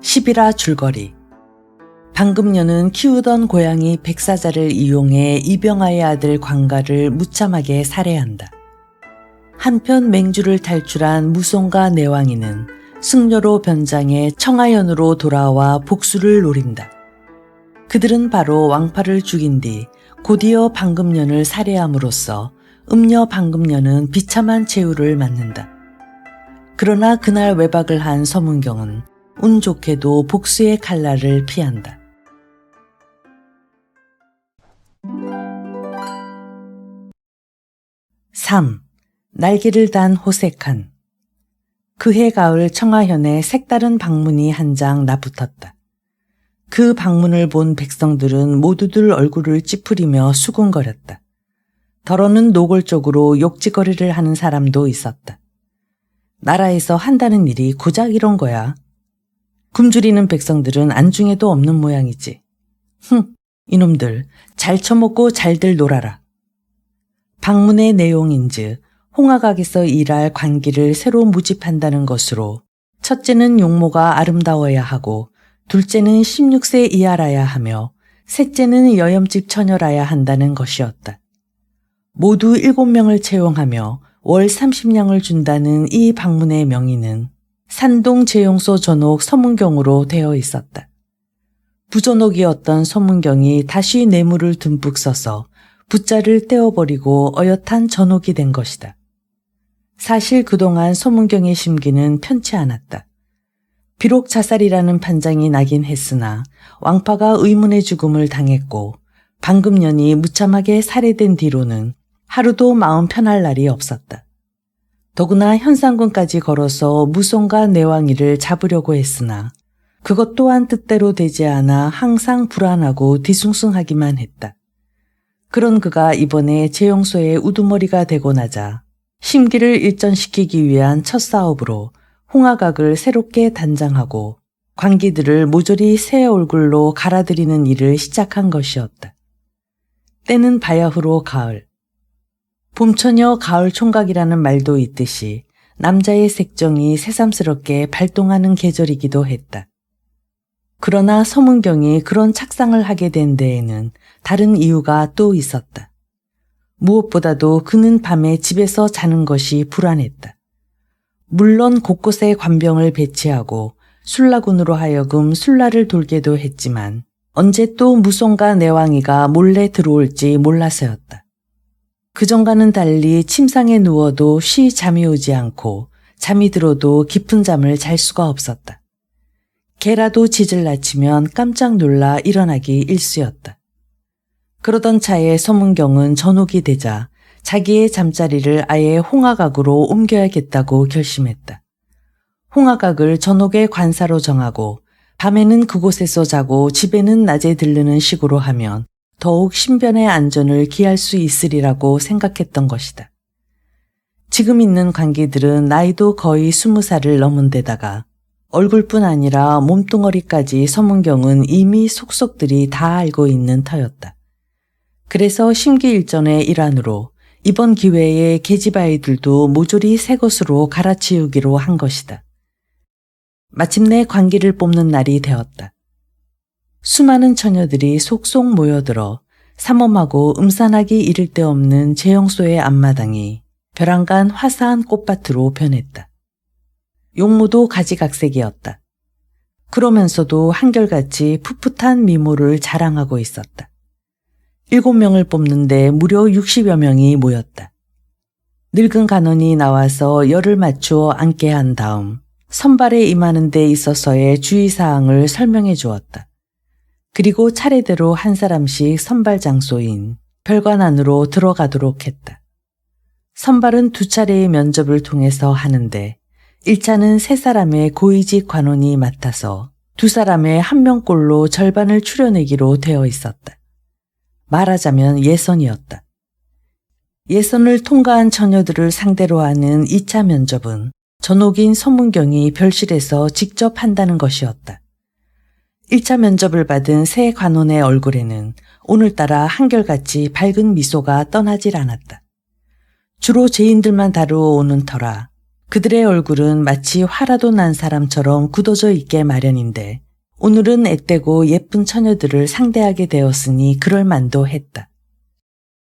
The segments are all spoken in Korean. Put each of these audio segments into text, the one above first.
10이라 줄거리. 방금녀는 키우던 고양이 백사자를 이용해 이병아의 아들 광가를 무참하게 살해한다. 한편 맹주를 탈출한 무송과 내왕이는 승려로 변장해 청하연으로 돌아와 복수를 노린다. 그들은 바로 왕파를 죽인 뒤 곧이어 방금년을 살해함으로써 음녀 방금년은 비참한 최후를 맞는다. 그러나 그날 외박을 한 서문경은 운 좋게도 복수의 칼날을 피한다. (3) 날개를 단 호색한. 그해 가을 청하현에 색다른 방문이 한 장 나붙었다. 그 방문을 본 백성들은 모두들 얼굴을 찌푸리며 수군거렸다. 더러는 노골적으로 욕지거리를 하는 사람도 있었다. 나라에서 한다는 일이 고작 이런 거야. 굶주리는 백성들은 안중에도 없는 모양이지. 이놈들 잘 처먹고 잘들 놀아라. 방문의 내용인즉 홍화각에서 일할 관기를 새로 모집한다는 것으로 첫째는 용모가 아름다워야 하고 둘째는 16세 이하라야 하며 셋째는 여염집 처녀라야 한다는 것이었다. 모두 7명을 채용하며 월 30냥을 준다는 이 방문의 명의는 산동 재용소 전옥 서문경으로 되어 있었다. 부전옥이었던 서문경이 다시 뇌물을 듬뿍 써서 붓자를 떼어버리고 어엿한 전옥이 된 것이다. 사실 그동안 서문경의 심기는 편치 않았다. 비록 자살이라는 판장이 나긴 했으나 왕파가 의문의 죽음을 당했고 방금년이 무참하게 살해된 뒤로는 하루도 마음 편할 날이 없었다. 더구나 현상군까지 걸어서 무송과 내왕이를 잡으려고 했으나 그것 또한 뜻대로 되지 않아 항상 불안하고 뒤숭숭하기만 했다. 그런 그가 이번에 재용소의 우두머리가 되고 나자 심기를 일전시키기 위한 첫 사업으로 홍화각을 새롭게 단장하고 관기들을 모조리 새 얼굴로 갈아들이는 일을 시작한 것이었다. 때는 바야흐로 가을. 봄처녀 가을 총각이라는 말도 있듯이 남자의 색정이 새삼스럽게 발동하는 계절이기도 했다. 그러나 서문경이 그런 착상을 하게 된 데에는 다른 이유가 또 있었다. 무엇보다도 그는 밤에 집에서 자는 것이 불안했다. 물론 곳곳에 관병을 배치하고 술라군으로 하여금 술라를 돌게도 했지만 언제 또 무송과 내왕이가 몰래 들어올지 몰라서였다. 그전과는 달리 침상에 누워도 쉬 잠이 오지 않고 잠이 들어도 깊은 잠을 잘 수가 없었다. 개라도 짖을 낳치면 깜짝 놀라 일어나기 일쑤였다. 그러던 차에 서문경은 전옥이 되자 자기의 잠자리를 아예 홍화각으로 옮겨야겠다고 결심했다. 홍화각을 전옥의 관사로 정하고 밤에는 그곳에서 자고 집에는 낮에 들르는 식으로 하면 더욱 신변의 안전을 기할 수 있으리라고 생각했던 것이다. 지금 있는 관기들은 나이도 거의 20살을 넘은 데다가 얼굴뿐 아니라 몸뚱어리까지 서문경은 이미 속속들이 다 알고 있는 터였다. 그래서 심기일전의 일환으로 이번 기회에 계집아이들도 모조리 새 것으로 갈아치우기로 한 것이다. 마침내 관기를 뽑는 날이 되었다. 수많은 처녀들이 속속 모여들어 삼엄하고 음산하기 이를 데 없는 재용소의 앞마당이 벼랑간 화사한 꽃밭으로 변했다. 용모도 가지각색이었다. 그러면서도 한결같이 풋풋한 미모를 자랑하고 있었다. 7명을 뽑는데 무려 60여 명이 모였다. 늙은 간원이 나와서 열을 맞추어 앉게 한 다음 선발에 임하는 데 있어서의 주의사항을 설명해 주었다. 그리고 차례대로 한 사람씩 선발 장소인 별관 안으로 들어가도록 했다. 선발은 2차례의 면접을 통해서 하는데 1차는 3사람의 고위직 관원이 맡아서 2사람의 1명꼴로 절반을 추려내기로 되어 있었다. 말하자면 예선이었다. 예선을 통과한 처녀들을 상대로 하는 2차 면접은 전옥인 서문경이 별실에서 직접 한다는 것이었다. 1차 면접을 받은 새 관원의 얼굴에는 오늘따라 한결같이 밝은 미소가 떠나질 않았다. 주로 죄인들만 다루어 오는 터라 그들의 얼굴은 마치 화라도 난 사람처럼 굳어져 있게 마련인데 오늘은 앳되고 예쁜 처녀들을 상대하게 되었으니 그럴만도 했다.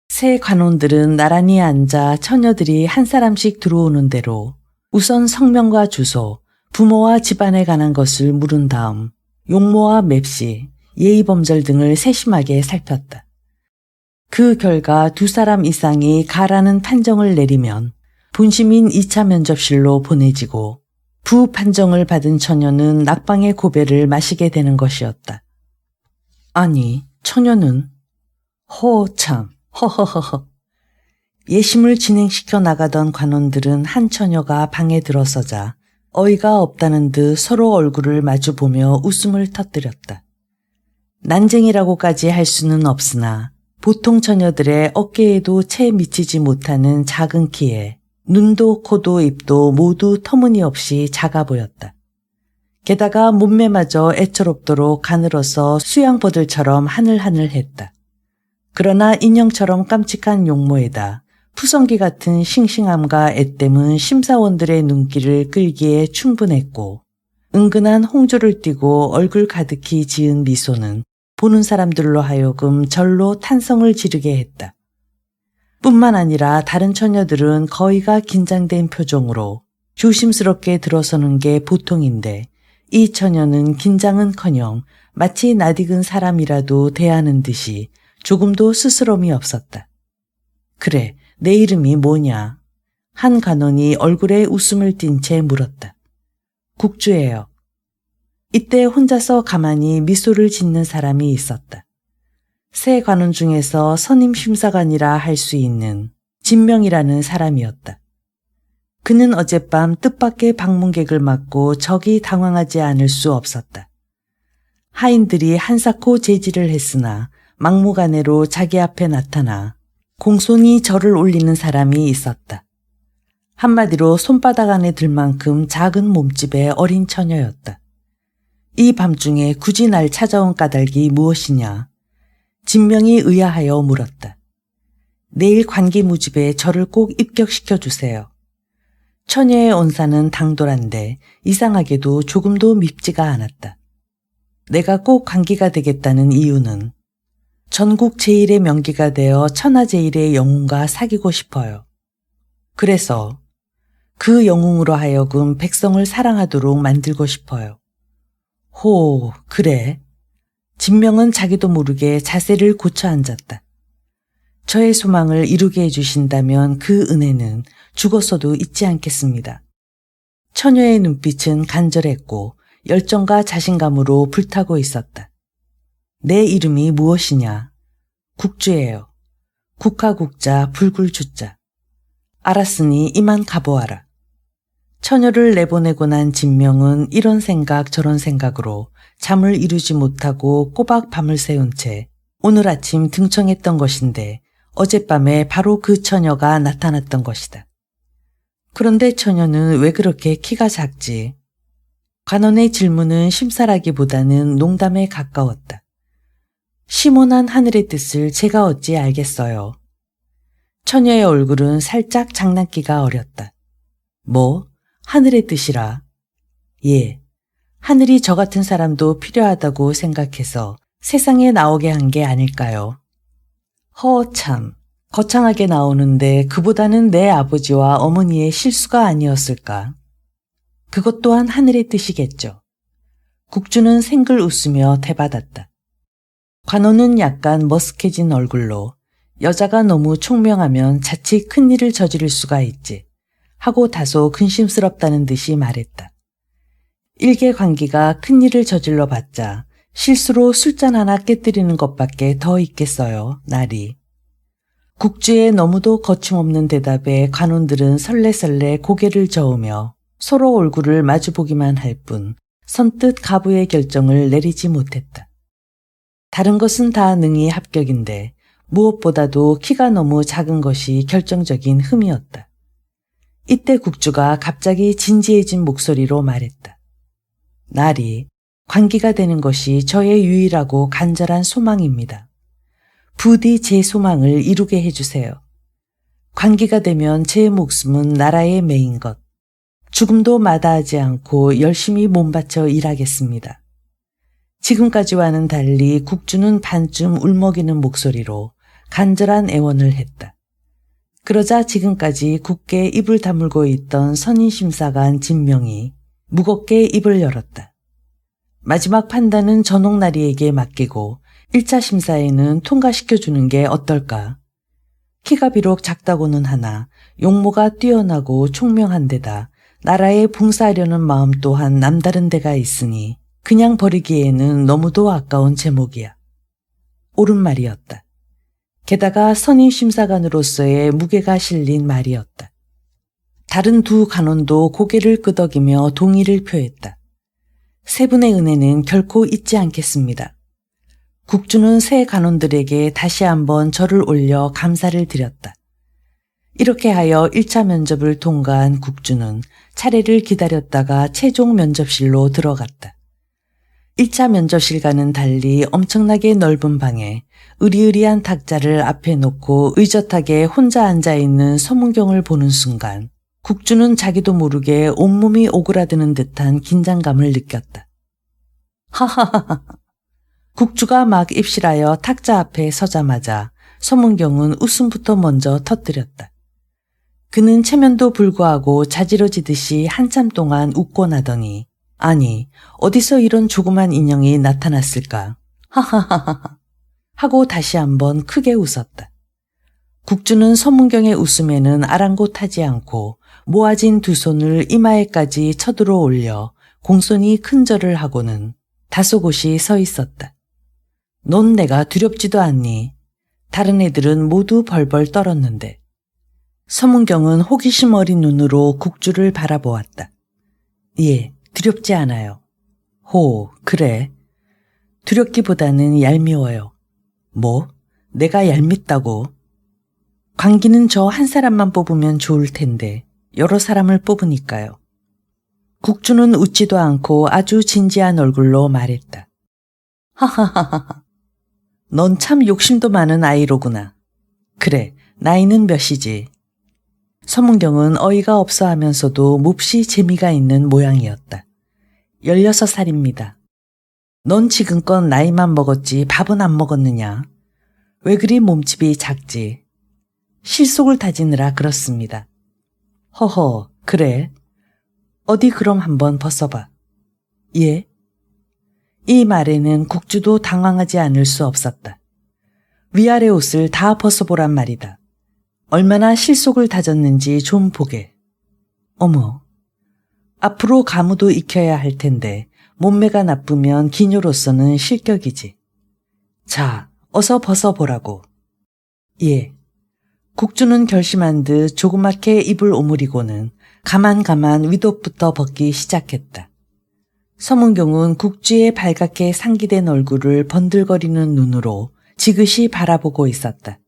새 관원들은 나란히 앉아 처녀들이 한 사람씩 들어오는 대로 우선 성명과 주소, 부모와 집안에 관한 것을 물은 다음 용모와 맵시, 예의범절 등을 세심하게 살폈다. 그 결과 2사람 이상이 가라는 판정을 내리면 본심인 2차 면접실로 보내지고 부판정을 받은 처녀는 낙방의 고배를 마시게 되는 것이었다. 아니, 처녀는? 참, 허허허허. 예심을 진행시켜 나가던 관원들은 한 처녀가 방에 들어서자 어이가 없다는 듯 서로 얼굴을 마주보며 웃음을 터뜨렸다. 난쟁이라고까지 할 수는 없으나 보통 처녀들의 어깨에도 채 미치지 못하는 작은 키에 눈도 코도 입도 모두 터무니없이 작아 보였다. 게다가 몸매마저 애처롭도록 가늘어서 수양버들처럼 하늘하늘했다. 그러나 인형처럼 깜찍한 용모에다 푸성기 같은 싱싱함과 애땜은 심사원들의 눈길을 끌기에 충분했고 은근한 홍조를 띠고 얼굴 가득히 지은 미소는 보는 사람들로 하여금 절로 탄성을 지르게 했다. 뿐만 아니라 다른 처녀들은 거의가 긴장된 표정으로 조심스럽게 들어서는 게 보통인데 이 처녀는 긴장은커녕 마치 낯익은 사람이라도 대하는 듯이 조금도 스스럼이 없었다. 그래, 내 이름이 뭐냐? 한 간원이 얼굴에 웃음을 띤 채 물었다. 국주예요. 이때 혼자서 가만히 미소를 짓는 사람이 있었다. 세 관원 중에서 선임 심사관이라 할 수 있는 진명이라는 사람이었다. 그는 어젯밤 뜻밖의 방문객을 맞고 적이 당황하지 않을 수 없었다. 하인들이 한사코 제지를 했으나 막무가내로 자기 앞에 나타나 공손히 절을 올리는 사람이 있었다. 한마디로 손바닥 안에 들 만큼 작은 몸집의 어린 처녀였다. 이 밤중에 굳이 날 찾아온 까닭이 무엇이냐? 진명이 의아하여 물었다. 내일 관기무집에 저를 꼭 입격시켜 주세요. 처녀의 언사는 당돌한데 이상하게도 조금도 밉지가 않았다. 내가 꼭 관기가 되겠다는 이유는 전국 제일의 명기가 되어 천하제일의 영웅과 사귀고 싶어요. 그래서 그 영웅으로 하여금 백성을 사랑하도록 만들고 싶어요. 호, 그래. 진명은 자기도 모르게 자세를 고쳐 앉았다. 저의 소망을 이루게 해주신다면 그 은혜는 죽었어도 잊지 않겠습니다. 처녀의 눈빛은 간절했고 열정과 자신감으로 불타고 있었다. 내 이름이 무엇이냐? 국주예요. 국화국자 불굴주자. 알았으니 이만 가보아라. 처녀를 내보내고 난 진명은 이런 생각 저런 생각으로 잠을 이루지 못하고 꼬박 밤을 새운 채 오늘 아침 등청했던 것인데 어젯밤에 바로 그 처녀가 나타났던 것이다. 그런데 처녀는 왜 그렇게 키가 작지? 관원의 질문은 심사라기보다는 농담에 가까웠다. 시몬한 하늘의 뜻을 제가 어찌 알겠어요. 처녀의 얼굴은 살짝 장난기가 어렸다. 뭐? 하늘의 뜻이라? 예, 하늘이 저 같은 사람도 필요하다고 생각해서 세상에 나오게 한 게 아닐까요? 참, 거창하게 나오는데 그보다는 내 아버지와 어머니의 실수가 아니었을까? 그것 또한 하늘의 뜻이겠죠. 국주는 생글 웃으며 대받았다. 관원은 약간 머쓱해진 얼굴로 여자가 너무 총명하면 자칫 큰일을 저지를 수가 있지 하고 다소 근심스럽다는 듯이 말했다. 일개 관기가 큰일을 저질러 봤자 실수로 술잔 하나 깨뜨리는 것밖에 더 있겠어요, 날이. 국주의 너무도 거침없는 대답에 관원들은 설레설레 고개를 저으며 서로 얼굴을 마주보기만 할 뿐 선뜻 가부의 결정을 내리지 못했다. 다른 것은 다 능히 합격인데 무엇보다도 키가 너무 작은 것이 결정적인 흠이었다. 이때 국주가 갑자기 진지해진 목소리로 말했다. 날이 관기가 되는 것이 저의 유일하고 간절한 소망입니다. 부디 제 소망을 이루게 해주세요. 관기가 되면 제 목숨은 나라의 매인 것, 죽음도 마다하지 않고 열심히 몸바쳐 일하겠습니다. 지금까지와는 달리 국주는 반쯤 울먹이는 목소리로 간절한 애원을 했다. 그러자 지금까지 굳게 입을 다물고 있던 선임심사관 진명이 무겁게 입을 열었다. 마지막 판단은 전옥나리에게 맡기고 1차 심사에는 통과시켜주는 게 어떨까? 키가 비록 작다고는 하나 용모가 뛰어나고 총명한 데다 나라에 봉사하려는 마음 또한 남다른 데가 있으니 그냥 버리기에는 너무도 아까운 제목이야. 옳은 말이었다. 게다가 선임심사관으로서의 무게가 실린 말이었다. 다른 두 간원도 고개를 끄덕이며 동의를 표했다. 세 분의 은혜는 결코 잊지 않겠습니다. 국주는 새 간원들에게 다시 한번 절을 올려 감사를 드렸다. 이렇게 하여 1차 면접을 통과한 국주는 차례를 기다렸다가 최종 면접실로 들어갔다. 1차 면접실과는 달리 엄청나게 넓은 방에 으리으리한 탁자를 앞에 놓고 의젓하게 혼자 앉아있는 서문경을 보는 순간 국주는 자기도 모르게 온몸이 오그라드는 듯한 긴장감을 느꼈다. 하하하하. 국주가 막 입실하여 탁자 앞에 서자마자 서문경은 웃음부터 먼저 터뜨렸다. 그는 체면도 불구하고 자지러지듯이 한참 동안 웃고 나더니 아니 어디서 이런 조그만 인형이 나타났을까? 하하하하 하고 다시 한번 크게 웃었다. 국주는 서문경의 웃음에는 아랑곳하지 않고 모아진 두 손을 이마에까지 쳐들어 올려 공손히 큰 절을 하고는 다소곳이 서 있었다. 넌 내가 두렵지도 않니? 다른 애들은 모두 벌벌 떨었는데. 서문경은 호기심 어린 눈으로 국주를 바라보았다. 예, 두렵지 않아요. 호, 그래. 두렵기보다는 얄미워요. 뭐? 내가 얄밉다고? 광기는 저 한 사람만 뽑으면 좋을 텐데 여러 사람을 뽑으니까요. 국주는 웃지도 않고 아주 진지한 얼굴로 말했다. 하하하하. 넌 참 욕심도 많은 아이로구나. 그래, 나이는 몇이지? 서문경은 어이가 없어 하면서도 몹시 재미가 있는 모양이었다. 16살입니다. 넌 지금껏 나이만 먹었지 밥은 안 먹었느냐? 왜 그리 몸집이 작지? 실속을 다지느라 그렇습니다. 허허, 그래? 어디 그럼 한번 벗어봐. 예? 이 말에는 국주도 당황하지 않을 수 없었다. 위아래 옷을 다 벗어보란 말이다. 얼마나 실속을 다졌는지 좀 보게. 어머, 앞으로 가무도 익혀야 할 텐데 몸매가 나쁘면 기녀로서는 실격이지. 자, 어서 벗어보라고. 예. 국주는 결심한 듯 조그맣게 입을 오므리고는 가만 윗옷부터 벗기 시작했다. 서문경은 국주의 발갛게 상기된 얼굴을 번들거리는 눈으로 지그시 바라보고 있었다.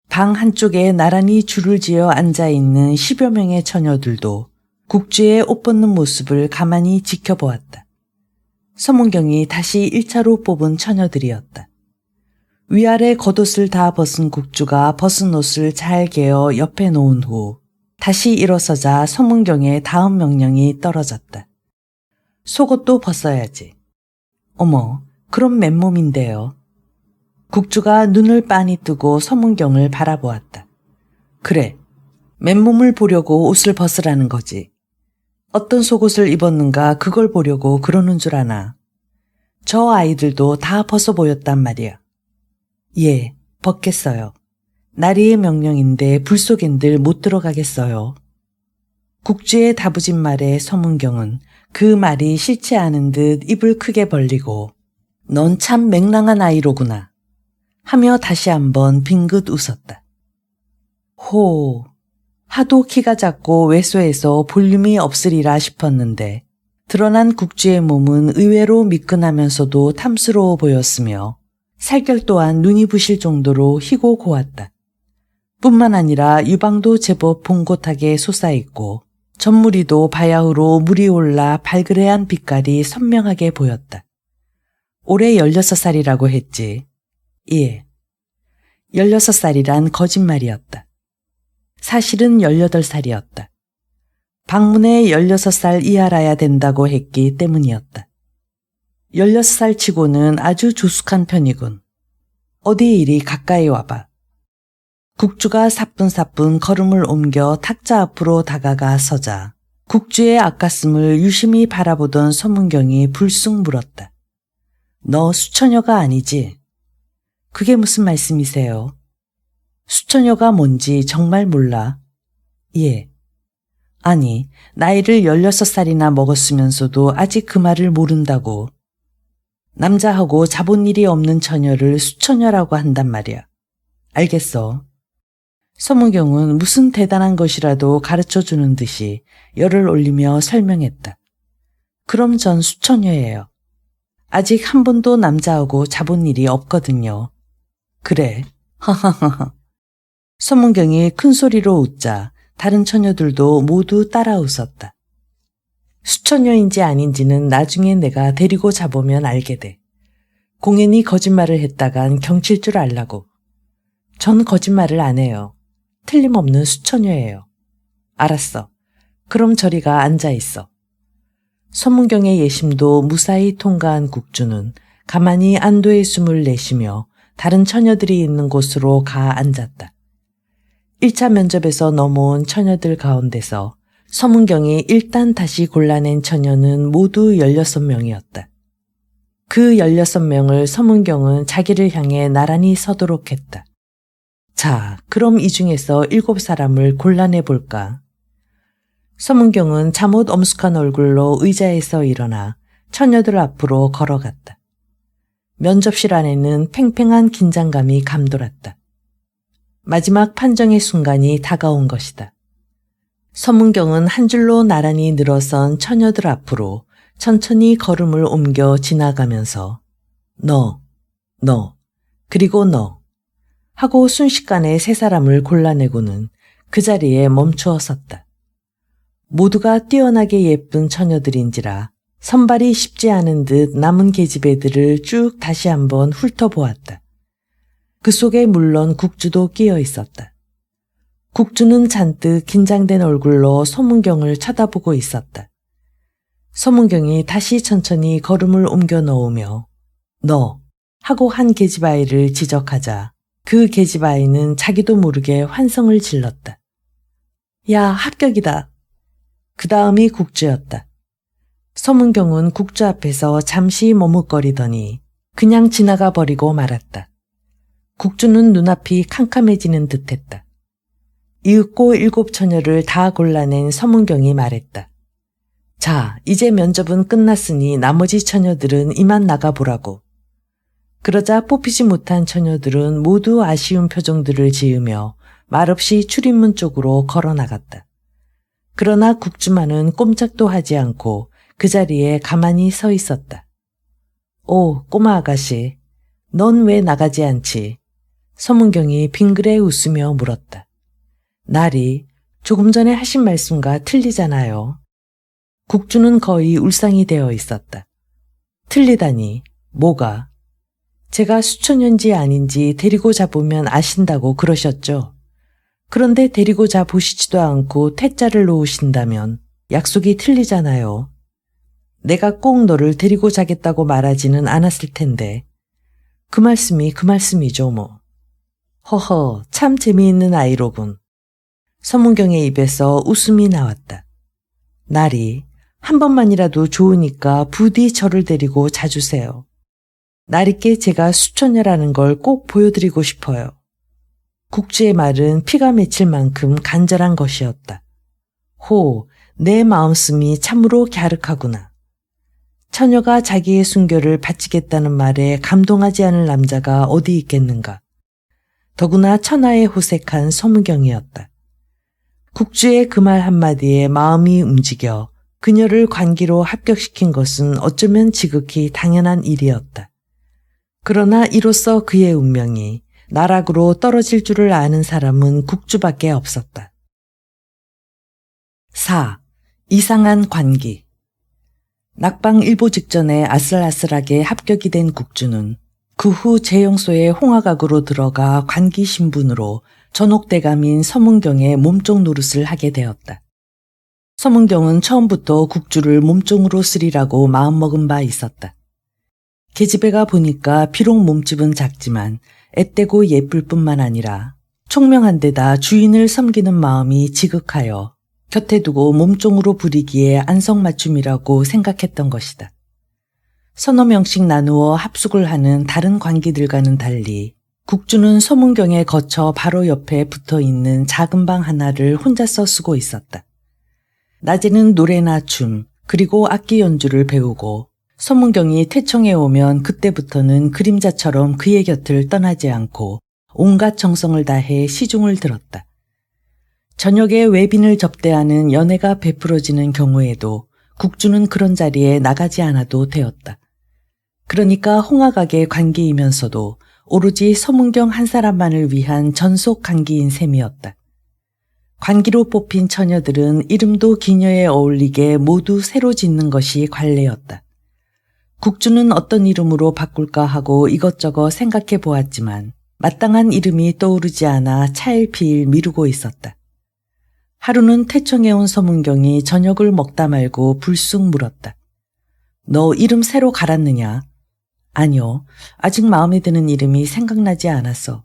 방 한쪽에 나란히 줄을 지어 앉아있는 10여 명의 처녀들도 국주의 옷 벗는 모습을 가만히 지켜보았다. 서문경이 다시 1차로 뽑은 처녀들이었다. 위아래 겉옷을 다 벗은 국주가 벗은 옷을 잘 개어 옆에 놓은 후 다시 일어서자 서문경의 다음 명령이 떨어졌다. 속옷도 벗어야지. 어머, 그럼 맨몸인데요. 국주가 눈을 빤히 뜨고 서문경을 바라보았다. 그래, 맨몸을 보려고 옷을 벗으라는 거지. 어떤 속옷을 입었는가 그걸 보려고 그러는 줄 아나. 저 아이들도 다 벗어 보였단 말이야. 예, 벗겠어요. 나리의 명령인데 불 속엔들 못 들어가겠어요. 국주의 다부진 말에 서문경은 그 말이 싫지 않은 듯 입을 크게 벌리고 넌 참 맹랑한 아이로구나 하며 다시 한번 빙긋 웃었다. 호, 하도 키가 작고 왜소해서 볼륨이 없으리라 싶었는데 드러난 국주의 몸은 의외로 미끈하면서도 탐스러워 보였으며 살결 또한 눈이 부실 정도로 희고 고왔다. 뿐만 아니라 유방도 제법 봉곳하게 솟아있고 전무리도 바야흐로 물이 올라 발그레한 빛깔이 선명하게 보였다. 올해 16살이라고 했지. 예. 16살이란 거짓말이었다. 사실은 18살이었다. 방문에 16살 이하라야 된다고 했기 때문이었다. 16살 치고는 아주 조숙한 편이군. 어디 이리 가까이 와봐. 국주가 사뿐사뿐 걸음을 옮겨 탁자 앞으로 다가가 서자 국주의 아깠음을 유심히 바라보던 서문경이 불쑥 물었다. 너 수처녀가 아니지? 그게 무슨 말씀이세요? 수처녀가 뭔지 정말 몰라. 예. 아니, 나이를 16살이나 먹었으면서도 아직 그 말을 모른다고. 남자하고 자본 일이 없는 처녀를 수처녀라고 한단 말이야. 알겠어. 서문경은 무슨 대단한 것이라도 가르쳐주는 듯이 열을 올리며 설명했다. 그럼 전 수처녀예요. 아직 한 번도 남자하고 자본 일이 없거든요. 그래. 하하하하. 서문경이 큰 소리로 웃자 다른 처녀들도 모두 따라 웃었다. 수처녀인지 아닌지는 나중에 내가 데리고 자보면 알게 돼. 공연히 거짓말을 했다간 경칠 줄 알라고. 전 거짓말을 안 해요. 틀림없는 수처녀예요. 알았어. 그럼 저리가 앉아있어. 서문경의 예심도 무사히 통과한 국주는 가만히 안도의 숨을 내쉬며 다른 처녀들이 있는 곳으로 가 앉았다. 1차 면접에서 넘어온 처녀들 가운데서 서문경이 일단 다시 골라낸 처녀는 모두 16명이었다. 그 16명을 서문경은 자기를 향해 나란히 서도록 했다. 자, 그럼 이 중에서 7사람을 골라내볼까? 서문경은 잠옷 엄숙한 얼굴로 의자에서 일어나 처녀들 앞으로 걸어갔다. 면접실 안에는 팽팽한 긴장감이 감돌았다. 마지막 판정의 순간이 다가온 것이다. 서문경은 한 줄로 나란히 늘어선 처녀들 앞으로 천천히 걸음을 옮겨 지나가면서 너, 그리고 너 하고 순식간에 3사람을 골라내고는 그 자리에 멈추어 섰다. 모두가 뛰어나게 예쁜 처녀들인지라 선발이 쉽지 않은 듯 남은 계집애들을 쭉 다시 한번 훑어보았다. 그 속에 물론 국주도 끼어 있었다. 국주는 잔뜩 긴장된 얼굴로 서문경을 쳐다보고 있었다. 서문경이 다시 천천히 걸음을 옮겨 넣으며 너 하고 한 계집아이를 지적하자 그 계집아이는 자기도 모르게 환성을 질렀다. 야, 합격이다. 그 다음이 국주였다. 서문경은 국주 앞에서 잠시 머뭇거리더니 그냥 지나가 버리고 말았다. 국주는 눈앞이 캄캄해지는 듯했다. 이윽고 7처녀를 다 골라낸 서문경이 말했다. 자, 이제 면접은 끝났으니 나머지 처녀들은 이만 나가보라고. 그러자 뽑히지 못한 처녀들은 모두 아쉬운 표정들을 지으며 말없이 출입문 쪽으로 걸어나갔다. 그러나 국주만은 꼼짝도 하지 않고 그 자리에 가만히 서 있었다. 오, 꼬마 아가씨, 넌 왜 나가지 않지? 서문경이 빙그레 웃으며 물었다. 날이 조금 전에 하신 말씀과 틀리잖아요. 국주는 거의 울상이 되어 있었다. 틀리다니, 뭐가? 제가 수천년지 아닌지 데리고 자보면 아신다고 그러셨죠. 그런데 데리고 자보시지도 않고 퇴짜를 놓으신다면 약속이 틀리잖아요. 내가 꼭 너를 데리고 자겠다고 말하지는 않았을 텐데. 그 말씀이 그 말씀이죠 뭐. 허허, 참 재미있는 아이로군. 서문경의 입에서 웃음이 나왔다. 날이 한 번만이라도 좋으니까 부디 저를 데리고 자주세요. 날이께 제가 수처녀라는 걸 꼭 보여드리고 싶어요. 국주의 말은 피가 맺힐 만큼 간절한 것이었다. 호, 내 마음씀이 참으로 갸륵하구나. 처녀가 자기의 순결을 바치겠다는 말에 감동하지 않을 남자가 어디 있겠는가. 더구나 천하에 호색한 서문경이었다. 국주의 그 말 한마디에 마음이 움직여 그녀를 관기로 합격시킨 것은 어쩌면 지극히 당연한 일이었다. 그러나 이로써 그의 운명이 나락으로 떨어질 줄을 아는 사람은 국주밖에 없었다. 4. 이상한 관기. 낙방 일보 직전에 아슬아슬하게 합격이 된 국주는 그 후 재영소의 홍화각으로 들어가 관기 신분으로 전옥대감인 서문경의 몸쪽 노릇을 하게 되었다. 서문경은 처음부터 국주를 몸종으로 쓰리라고 마음먹은 바 있었다. 계집애 가 보니까 비록 몸집은 작지만 앳되고 예쁠 뿐만 아니라 총명한 데다 주인을 섬기는 마음이 지극하여 곁에 두고 몸종으로 부리기에 안성맞춤이라고 생각했던 것이다. 서너 명씩 나누어 합숙을 하는 다른 관기들과는 달리 국주는 서문경에 거쳐 바로 옆에 붙어있는 작은 방 하나를 혼자서 쓰고 있었다. 낮에는 노래나 춤 그리고 악기 연주를 배우고 서문경이 태청에 오면 그때부터는 그림자처럼 그의 곁을 떠나지 않고 온갖 정성을 다해 시중을 들었다. 저녁에 외빈을 접대하는 연회가 베풀어지는 경우에도 국주는 그런 자리에 나가지 않아도 되었다. 그러니까 홍학악의 관기이면서도 오로지 서문경 한 사람만을 위한 전속 관기인 셈이었다. 관기로 뽑힌 처녀들은 이름도 기녀에 어울리게 모두 새로 짓는 것이 관례였다. 국주는 어떤 이름으로 바꿀까 하고 이것저것 생각해 보았지만 마땅한 이름이 떠오르지 않아 차일피일 미루고 있었다. 하루는 태청에 온 서문경이 저녁을 먹다 말고 불쑥 물었다. 너 이름 새로 갈았느냐? 아니요. 아직 마음에 드는 이름이 생각나지 않았어.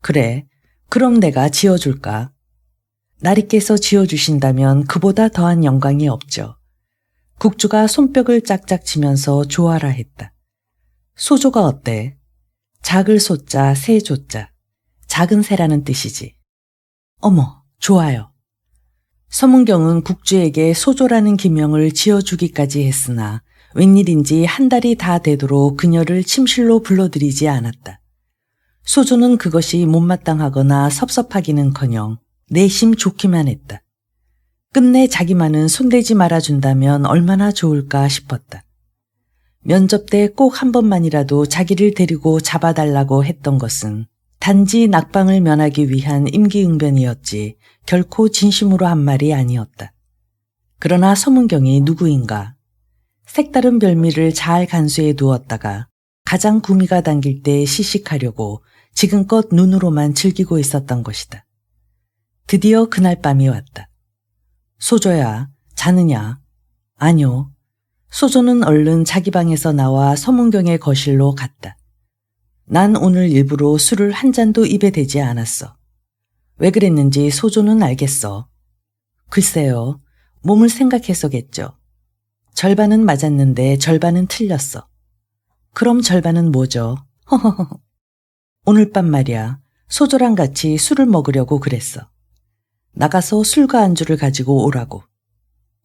그래. 그럼 내가 지어줄까? 나리께서 지어주신다면 그보다 더한 영광이 없죠. 국주가 손뼉을 짝짝 치면서 좋아라 했다. 소조가 어때? 작을 소자, 새 조자. 작은 새라는 뜻이지. 어머, 좋아요. 서문경은 국주에게 소조라는 기명을 지어주기까지 했으나 웬일인지 한 달이 다 되도록 그녀를 침실로 불러들이지 않았다. 소조는 그것이 못마땅하거나 섭섭하기는커녕 내심 좋기만 했다. 끝내 자기만은 손대지 말아준다면 얼마나 좋을까 싶었다. 면접 때 꼭 한 번만이라도 자기를 데리고 잡아달라고 했던 것은 단지 낙방을 면하기 위한 임기응변이었지 결코 진심으로 한 말이 아니었다. 그러나 서문경이 누구인가? 색다른 별미를 잘 간수해 두었다가 가장 구미가 당길 때 시식하려고 지금껏 눈으로만 즐기고 있었던 것이다. 드디어 그날 밤이 왔다. 소조야, 자느냐? 아뇨. 소조는 얼른 자기 방에서 나와 서문경의 거실로 갔다. 난 오늘 일부러 술을 한 잔도 입에 대지 않았어. 왜 그랬는지 소조는 알겠어. 글쎄요, 몸을 생각해서겠죠. 절반은 맞았는데 절반은 틀렸어. 그럼 절반은 뭐죠? 허허허. 오늘 밤 말이야, 소조랑 같이 술을 먹으려고 그랬어. 나가서 술과 안주를 가지고 오라고.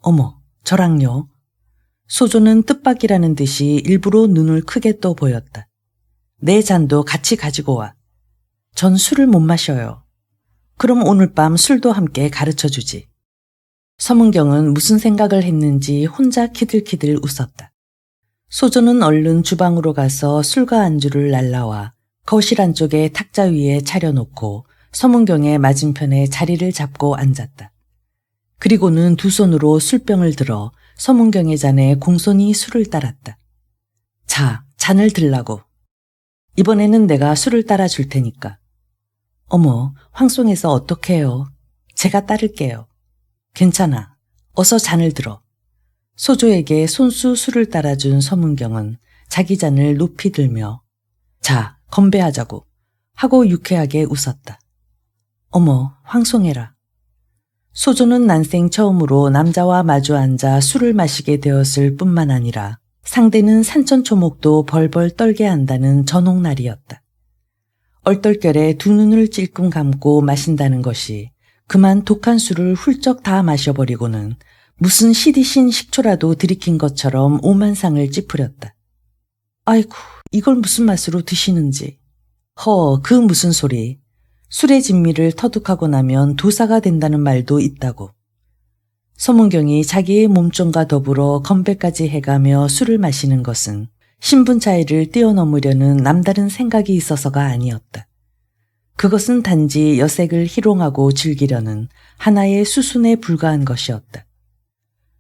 어머, 저랑요? 소조는 뜻밖이라는 듯이 일부러 눈을 크게 떠 보였다. 내 잔도 같이 가지고 와. 전 술을 못 마셔요. 그럼 오늘 밤 술도 함께 가르쳐주지. 서문경은 무슨 생각을 했는지 혼자 키들키들 웃었다. 소조는 얼른 주방으로 가서 술과 안주를 날라와 거실 안쪽에 탁자 위에 차려놓고 서문경의 맞은편에 자리를 잡고 앉았다. 그리고는 두 손으로 술병을 들어 서문경의 잔에 공손히 술을 따랐다. 자, 잔을 들라고. 이번에는 내가 술을 따라 줄 테니까. 어머, 황송해서 어떡해요. 제가 따를게요. 괜찮아. 어서 잔을 들어. 소조에게 손수 술을 따라준 서문경은 자기 잔을 높이 들며 자, 건배하자고 하고 유쾌하게 웃었다. 어머, 황송해라. 소조는 난생 처음으로 남자와 마주 앉아 술을 마시게 되었을 뿐만 아니라 상대는 산천초목도 벌벌 떨게 한다는 전옥날이었다. 얼떨결에 두 눈을 찔끔 감고 마신다는 것이 그만 독한 술을 훌쩍 다 마셔버리고는 무슨 시디신 식초라도 들이킨 것처럼 오만상을 찌푸렸다. 아이고, 이걸 무슨 맛으로 드시는지. 그 무슨 소리. 술의 진미를 터득하고 나면 도사가 된다는 말도 있다고. 서문경이 자기의 몸종과 더불어 건배까지 해가며 술을 마시는 것은 신분 차이를 뛰어넘으려는 남다른 생각이 있어서가 아니었다. 그것은 단지 여색을 희롱하고 즐기려는 하나의 수순에 불과한 것이었다.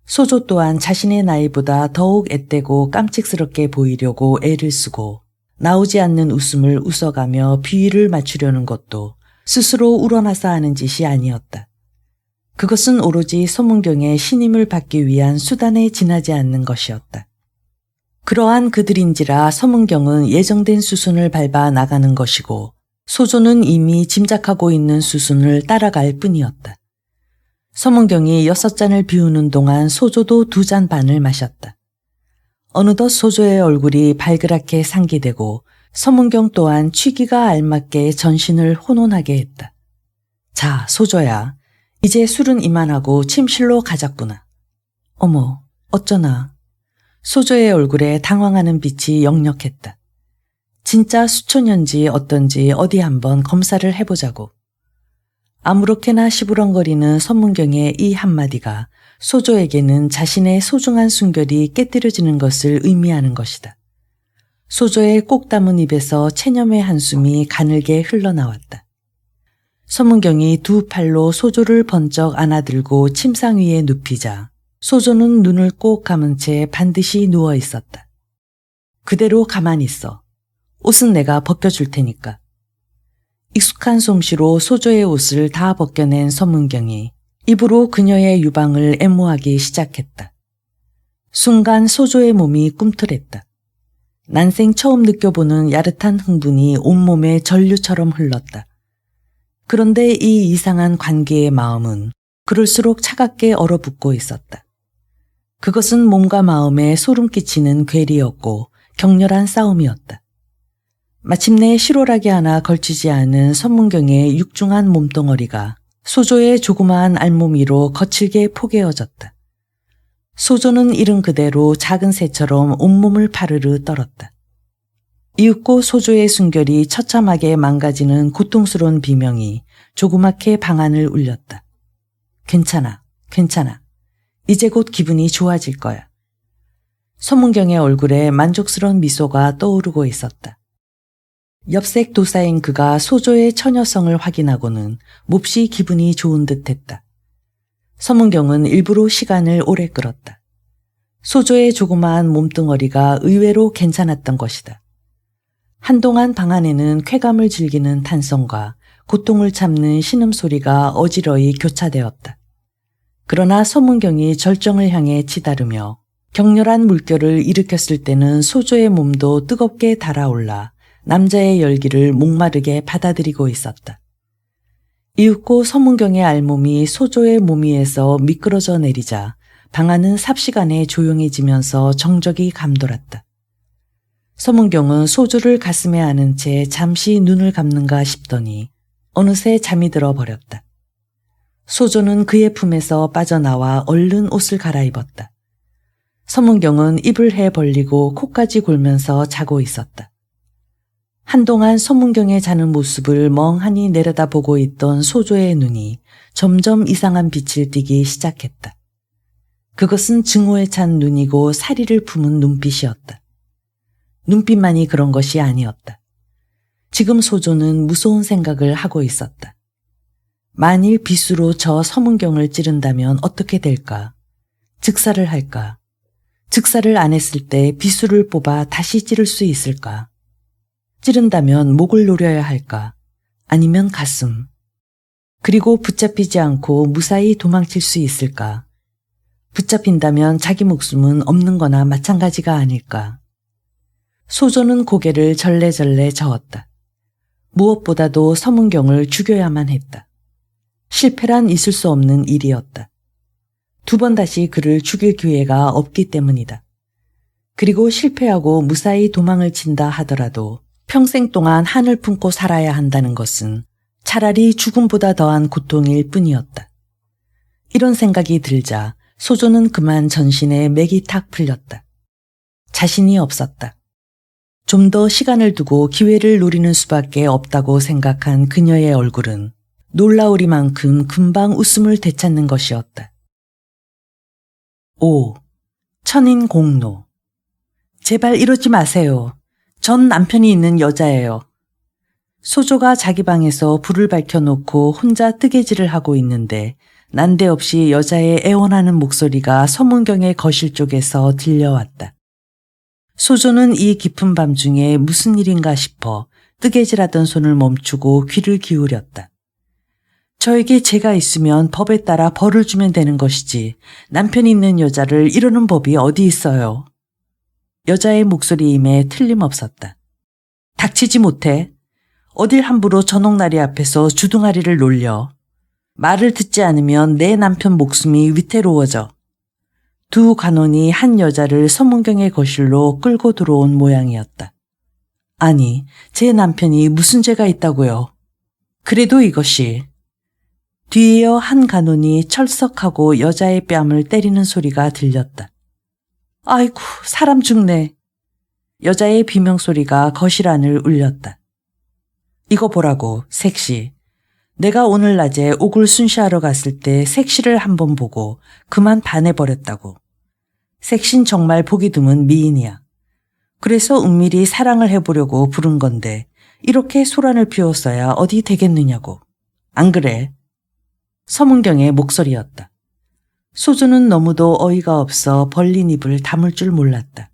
소조 또한 자신의 나이보다 더욱 앳되고 깜찍스럽게 보이려고 애를 쓰고 나오지 않는 웃음을 웃어가며 비위를 맞추려는 것도 스스로 우러나서 하는 짓이 아니었다. 그것은 오로지 서문경의 신임을 받기 위한 수단에 지나지 않는 것이었다. 그러한 그들인지라 서문경은 예정된 수순을 밟아 나가는 것이고 소조는 이미 짐작하고 있는 수순을 따라갈 뿐이었다. 서문경이 6잔을 비우는 동안 소조도 2잔 반을 마셨다. 어느덧 소조의 얼굴이 발그랗게 상기되고 서문경 또한 취기가 알맞게 전신을 혼혼하게 했다. 자, 소조야. 이제 술은 이만하고 침실로 가자꾸나. 어머, 어쩌나. 소조의 얼굴에 당황하는 빛이 역력했다. 진짜 수초년지 어떤지 어디 한번 검사를 해보자고. 아무렇게나 시부렁거리는 서문경의 이 한마디가 소조에게는 자신의 소중한 순결이 깨뜨려지는 것을 의미하는 것이다. 소조의 꼭 담은 입에서 체념의 한숨이 가늘게 흘러나왔다. 서문경이 2 팔로 소조를 번쩍 안아들고 침상 위에 눕히자 소조는 눈을 꼭 감은 채 반드시 누워 있었다. 그대로 가만히 있어. 옷은 내가 벗겨줄 테니까. 익숙한 솜씨로 소조의 옷을 다 벗겨낸 서문경이 입으로 그녀의 유방을 애모하기 시작했다. 순간 소조의 몸이 꿈틀했다. 난생 처음 느껴보는 야릇한 흥분이 온몸에 전류처럼 흘렀다. 그런데 이 이상한 관계의 마음은 그럴수록 차갑게 얼어붙고 있었다. 그것은 몸과 마음에 소름 끼치는 괴리였고 격렬한 싸움이었다. 마침내 실오라기 하나 걸치지 않은 서문경의 육중한 몸뚱어리가 소조의 조그마한 알몸 위로 거칠게 포개어졌다. 소조는 이른 그대로 작은 새처럼 온몸을 파르르 떨었다. 이윽고 소조의 순결이 처참하게 망가지는 고통스러운 비명이 조그맣게 방안을 울렸다. 괜찮아, 괜찮아. 이제 곧 기분이 좋아질 거야. 서문경의 얼굴에 만족스러운 미소가 떠오르고 있었다. 엽색 도사인 그가 소조의 처녀성을 확인하고는 몹시 기분이 좋은 듯했다. 서문경은 일부러 시간을 오래 끌었다. 소조의 조그마한 몸뚱어리가 의외로 괜찮았던 것이다. 한동안 방 안에는 쾌감을 즐기는 탄성과 고통을 참는 신음소리가 어지러이 교차되었다. 그러나 서문경이 절정을 향해 치다르며 격렬한 물결을 일으켰을 때는 소조의 몸도 뜨겁게 달아올라 남자의 열기를 목마르게 받아들이고 있었다. 이윽고 서문경의 알몸이 소조의 몸 위에서 미끄러져 내리자 방안은 삽시간에 조용해지면서 정적이 감돌았다. 서문경은 소조를 가슴에 안은 채 잠시 눈을 감는가 싶더니 어느새 잠이 들어 버렸다. 소조는 그의 품에서 빠져나와 얼른 옷을 갈아입었다. 서문경은 입을 해 벌리고 코까지 골면서 자고 있었다. 한동안 서문경의 자는 모습을 멍하니 내려다보고 있던 소조의 눈이 점점 이상한 빛을 띠기 시작했다. 그것은 증오에 찬 눈이고 사리를 품은 눈빛이었다. 눈빛만이 그런 것이 아니었다. 지금 소조는 무서운 생각을 하고 있었다. 만일 비수로 저 서문경을 찌른다면 어떻게 될까? 즉사를 할까? 즉사를 안 했을 때 비수를 뽑아 다시 찌를 수 있을까? 찌른다면 목을 노려야 할까? 아니면 가슴? 그리고 붙잡히지 않고 무사히 도망칠 수 있을까? 붙잡힌다면 자기 목숨은 없는 거나 마찬가지가 아닐까? 소조는 고개를 절레절레 저었다. 무엇보다도 서문경을 죽여야만 했다. 실패란 있을 수 없는 일이었다. 2번 다시 그를 죽일 기회가 없기 때문이다. 그리고 실패하고 무사히 도망을 친다 하더라도 평생 동안 한을 품고 살아야 한다는 것은 차라리 죽음보다 더한 고통일 뿐이었다. 이런 생각이 들자 소조는 그만 전신에 맥이 탁 풀렸다. 자신이 없었다. 좀 더 시간을 두고 기회를 노리는 수밖에 없다고 생각한 그녀의 얼굴은 놀라우리만큼 금방 웃음을 되찾는 것이었다. 5. 천인공로. 제발 이러지 마세요. 전 남편이 있는 여자예요. 소조가 자기 방에서 불을 밝혀놓고 혼자 뜨개질을 하고 있는데 난데없이 여자의 애원하는 목소리가 서문경의 거실 쪽에서 들려왔다. 소조는 이 깊은 밤중에 무슨 일인가 싶어 뜨개질하던 손을 멈추고 귀를 기울였다. 저에게 죄가 있으면 법에 따라 벌을 주면 되는 것이지 남편이 있는 여자를 이러는 법이 어디 있어요. 여자의 목소리임에 틀림없었다. 닥치지 못해. 어딜 함부로 전옥나리 앞에서 주둥아리를 놀려. 말을 듣지 않으면 내 남편 목숨이 위태로워져. 두 간원이 한 여자를 서문경의 거실로 끌고 들어온 모양이었다. 아니, 제 남편이 무슨 죄가 있다고요. 그래도 이것이. 뒤이어 한 간원이 철썩하고 여자의 뺨을 때리는 소리가 들렸다. 아이고, 사람 죽네. 여자의 비명소리가 거실 안을 울렸다. 이거 보라고, 색시. 내가 오늘 낮에 옥을 순시하러 갔을 때 색시를 한번 보고 그만 반해버렸다고. 색신 정말 보기 드문 미인이야. 그래서 은밀히 사랑을 해보려고 부른 건데 이렇게 소란을 피웠어야 어디 되겠느냐고. 안 그래? 서문경의 목소리였다. 소주는 너무도 어이가 없어 벌린 입을 다물 줄 몰랐다.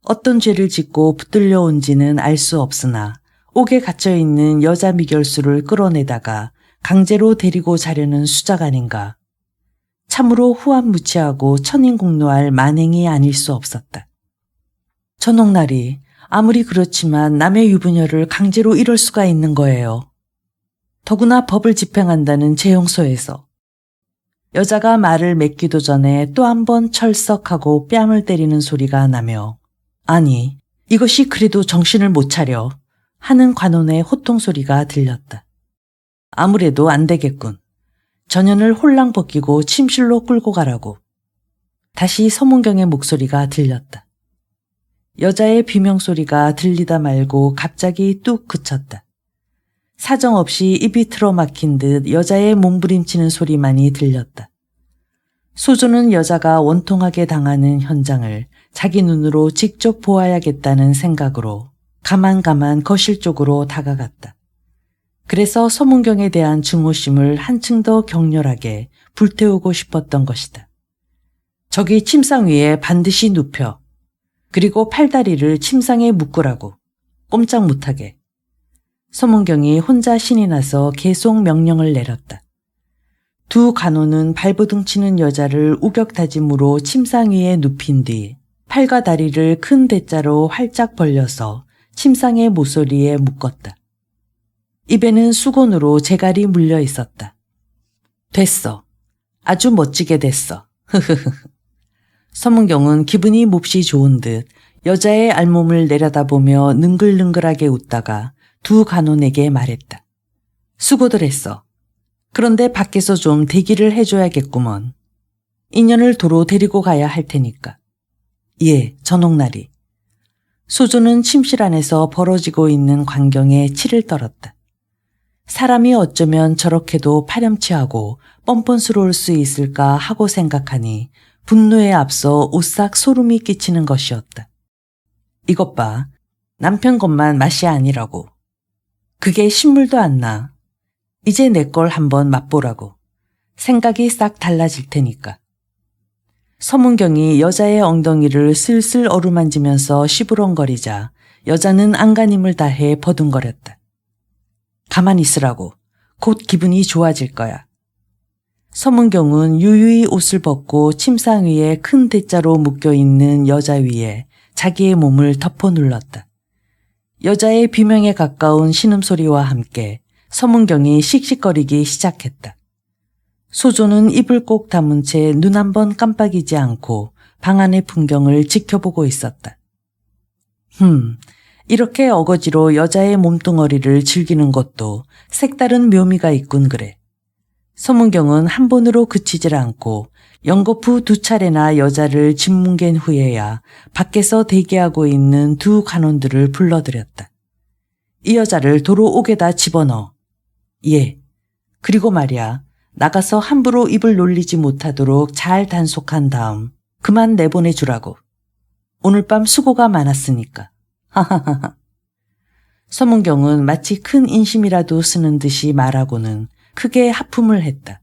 어떤 죄를 짓고 붙들려 온지는 알 수 없으나 옥에 갇혀있는 여자 미결수를 끌어내다가 강제로 데리고 자려는 수작 아닌가. 참으로 후한무치하고 천인공노할 만행이 아닐 수 없었다. 전옥날이 아무리 그렇지만 남의 유부녀를 강제로 이럴 수가 있는 거예요. 더구나 법을 집행한다는 재형소에서. 여자가 말을 맺기도 전에 또 한 번 철썩하고 뺨을 때리는 소리가 나며 아니, 이것이 그래도 정신을 못 차려 하는 관원의 호통소리가 들렸다. 아무래도 안 되겠군. 전연을 홀랑 벗기고 침실로 끌고 가라고. 다시 서문경의 목소리가 들렸다. 여자의 비명소리가 들리다 말고 갑자기 뚝 그쳤다. 사정없이 입이 틀어막힌 듯 여자의 몸부림치는 소리만이 들렸다. 소조는 여자가 원통하게 당하는 현장을 자기 눈으로 직접 보아야겠다는 생각으로 가만 거실 쪽으로 다가갔다. 그래서 서문경에 대한 증오심을 한층 더 격렬하게 불태우고 싶었던 것이다. 저기 침상 위에 반드시 눕혀. 그리고 팔다리를 침상에 묶으라고. 꼼짝 못하게. 서문경이 혼자 신이 나서 계속 명령을 내렸다. 두 간호는 발버둥 치는 여자를 우격다짐으로 침상 위에 눕힌 뒤 팔과 다리를 큰 대자로 활짝 벌려서 침상의 모서리에 묶었다. 입에는 수건으로 재갈이 물려 있었다. 됐어. 아주 멋지게 됐어. 흐흐흐. 서문경은 기분이 몹시 좋은 듯 여자의 알몸을 내려다보며 능글능글하게 웃다가 두 간호에게 말했다. 수고들 했어. 그런데 밖에서 좀 대기를 해줘야겠구먼. 인연을 도로 데리고 가야 할 테니까. 예, 전옥날이. 소조는 침실 안에서 벌어지고 있는 광경에 치를 떨었다. 사람이 어쩌면 저렇게도 파렴치하고 뻔뻔스러울 수 있을까 하고 생각하니 분노에 앞서 오싹 소름이 끼치는 것이었다. 이것 봐. 남편 것만 맛이 아니라고. 그게 신물도 안 나. 이제 내 걸 한번 맛보라고. 생각이 싹 달라질 테니까. 서문경이 여자의 엉덩이를 슬슬 어루만지면서 시부렁거리자 여자는 안간힘을 다해 버둥거렸다. 가만히 있으라고. 곧 기분이 좋아질 거야. 서문경은 유유히 옷을 벗고 침상 위에 큰 대자로 묶여있는 여자 위에 자기의 몸을 덮어 눌렀다. 여자의 비명에 가까운 신음소리와 함께 서문경이 씩씩거리기 시작했다. 소조는 입을 꼭 다문 채 눈 한 번 깜빡이지 않고 방 안의 풍경을 지켜보고 있었다. 이렇게 어거지로 여자의 몸뚱어리를 즐기는 것도 색다른 묘미가 있군 그래. 서문경은 한 번으로 그치질 않고 연거푸 2차례나 여자를 짓뭉갠 후에야 밖에서 대기하고 있는 두 간원들을 불러들였다. 이 여자를 도로 옥에다 집어넣어. 예. 그리고 말이야. 나가서 함부로 입을 놀리지 못하도록 잘 단속한 다음 그만 내보내주라고. 오늘 밤 수고가 많았으니까. 하하하하. 서문경은 마치 큰 인심이라도 쓰는 듯이 말하고는 크게 하품을 했다.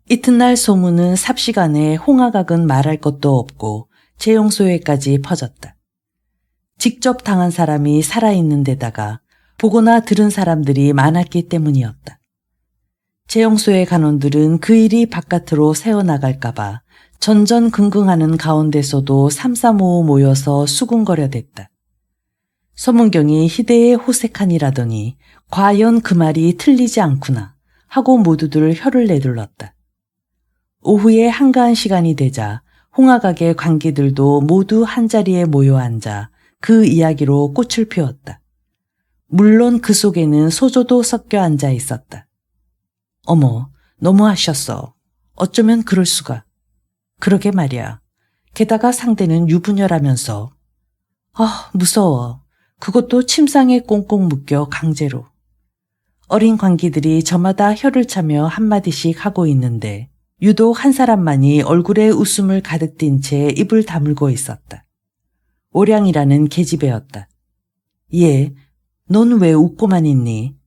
이튿날 소문은 삽시간에 홍아각은 말할 것도 없고 재용소에까지 퍼졌다. 직접 당한 사람이 살아있는 데다가 보거나 들은 사람들이 많았기 때문이었다. 재영소의 간원들은 그 일이 바깥으로 새어나갈까봐 전전긍긍하는 가운데서도 삼삼오오 모여서 수군거려댔다. 서문경이 희대의 호색하니라더니 과연 그 말이 틀리지 않구나 하고 모두들 혀를 내둘렀다. 오후에 한가한 시간이 되자 홍화각의 관기들도 모두 한자리에 모여 앉아 그 이야기로 꽃을 피웠다. 물론 그 속에는 소조도 섞여 앉아 있었다. 어머, 너무하셨어. 어쩌면 그럴 수가. 그러게 말이야. 게다가 상대는 유부녀라면서. 아, 무서워. 그것도 침상에 꽁꽁 묶여 강제로. 어린 관기들이 저마다 혀를 차며 한마디씩 하고 있는데 유독 한 사람만이 얼굴에 웃음을 가득 띤 채 입을 다물고 있었다. 오량이라는 계집애였다. 얘, 넌 왜 웃고만 있니?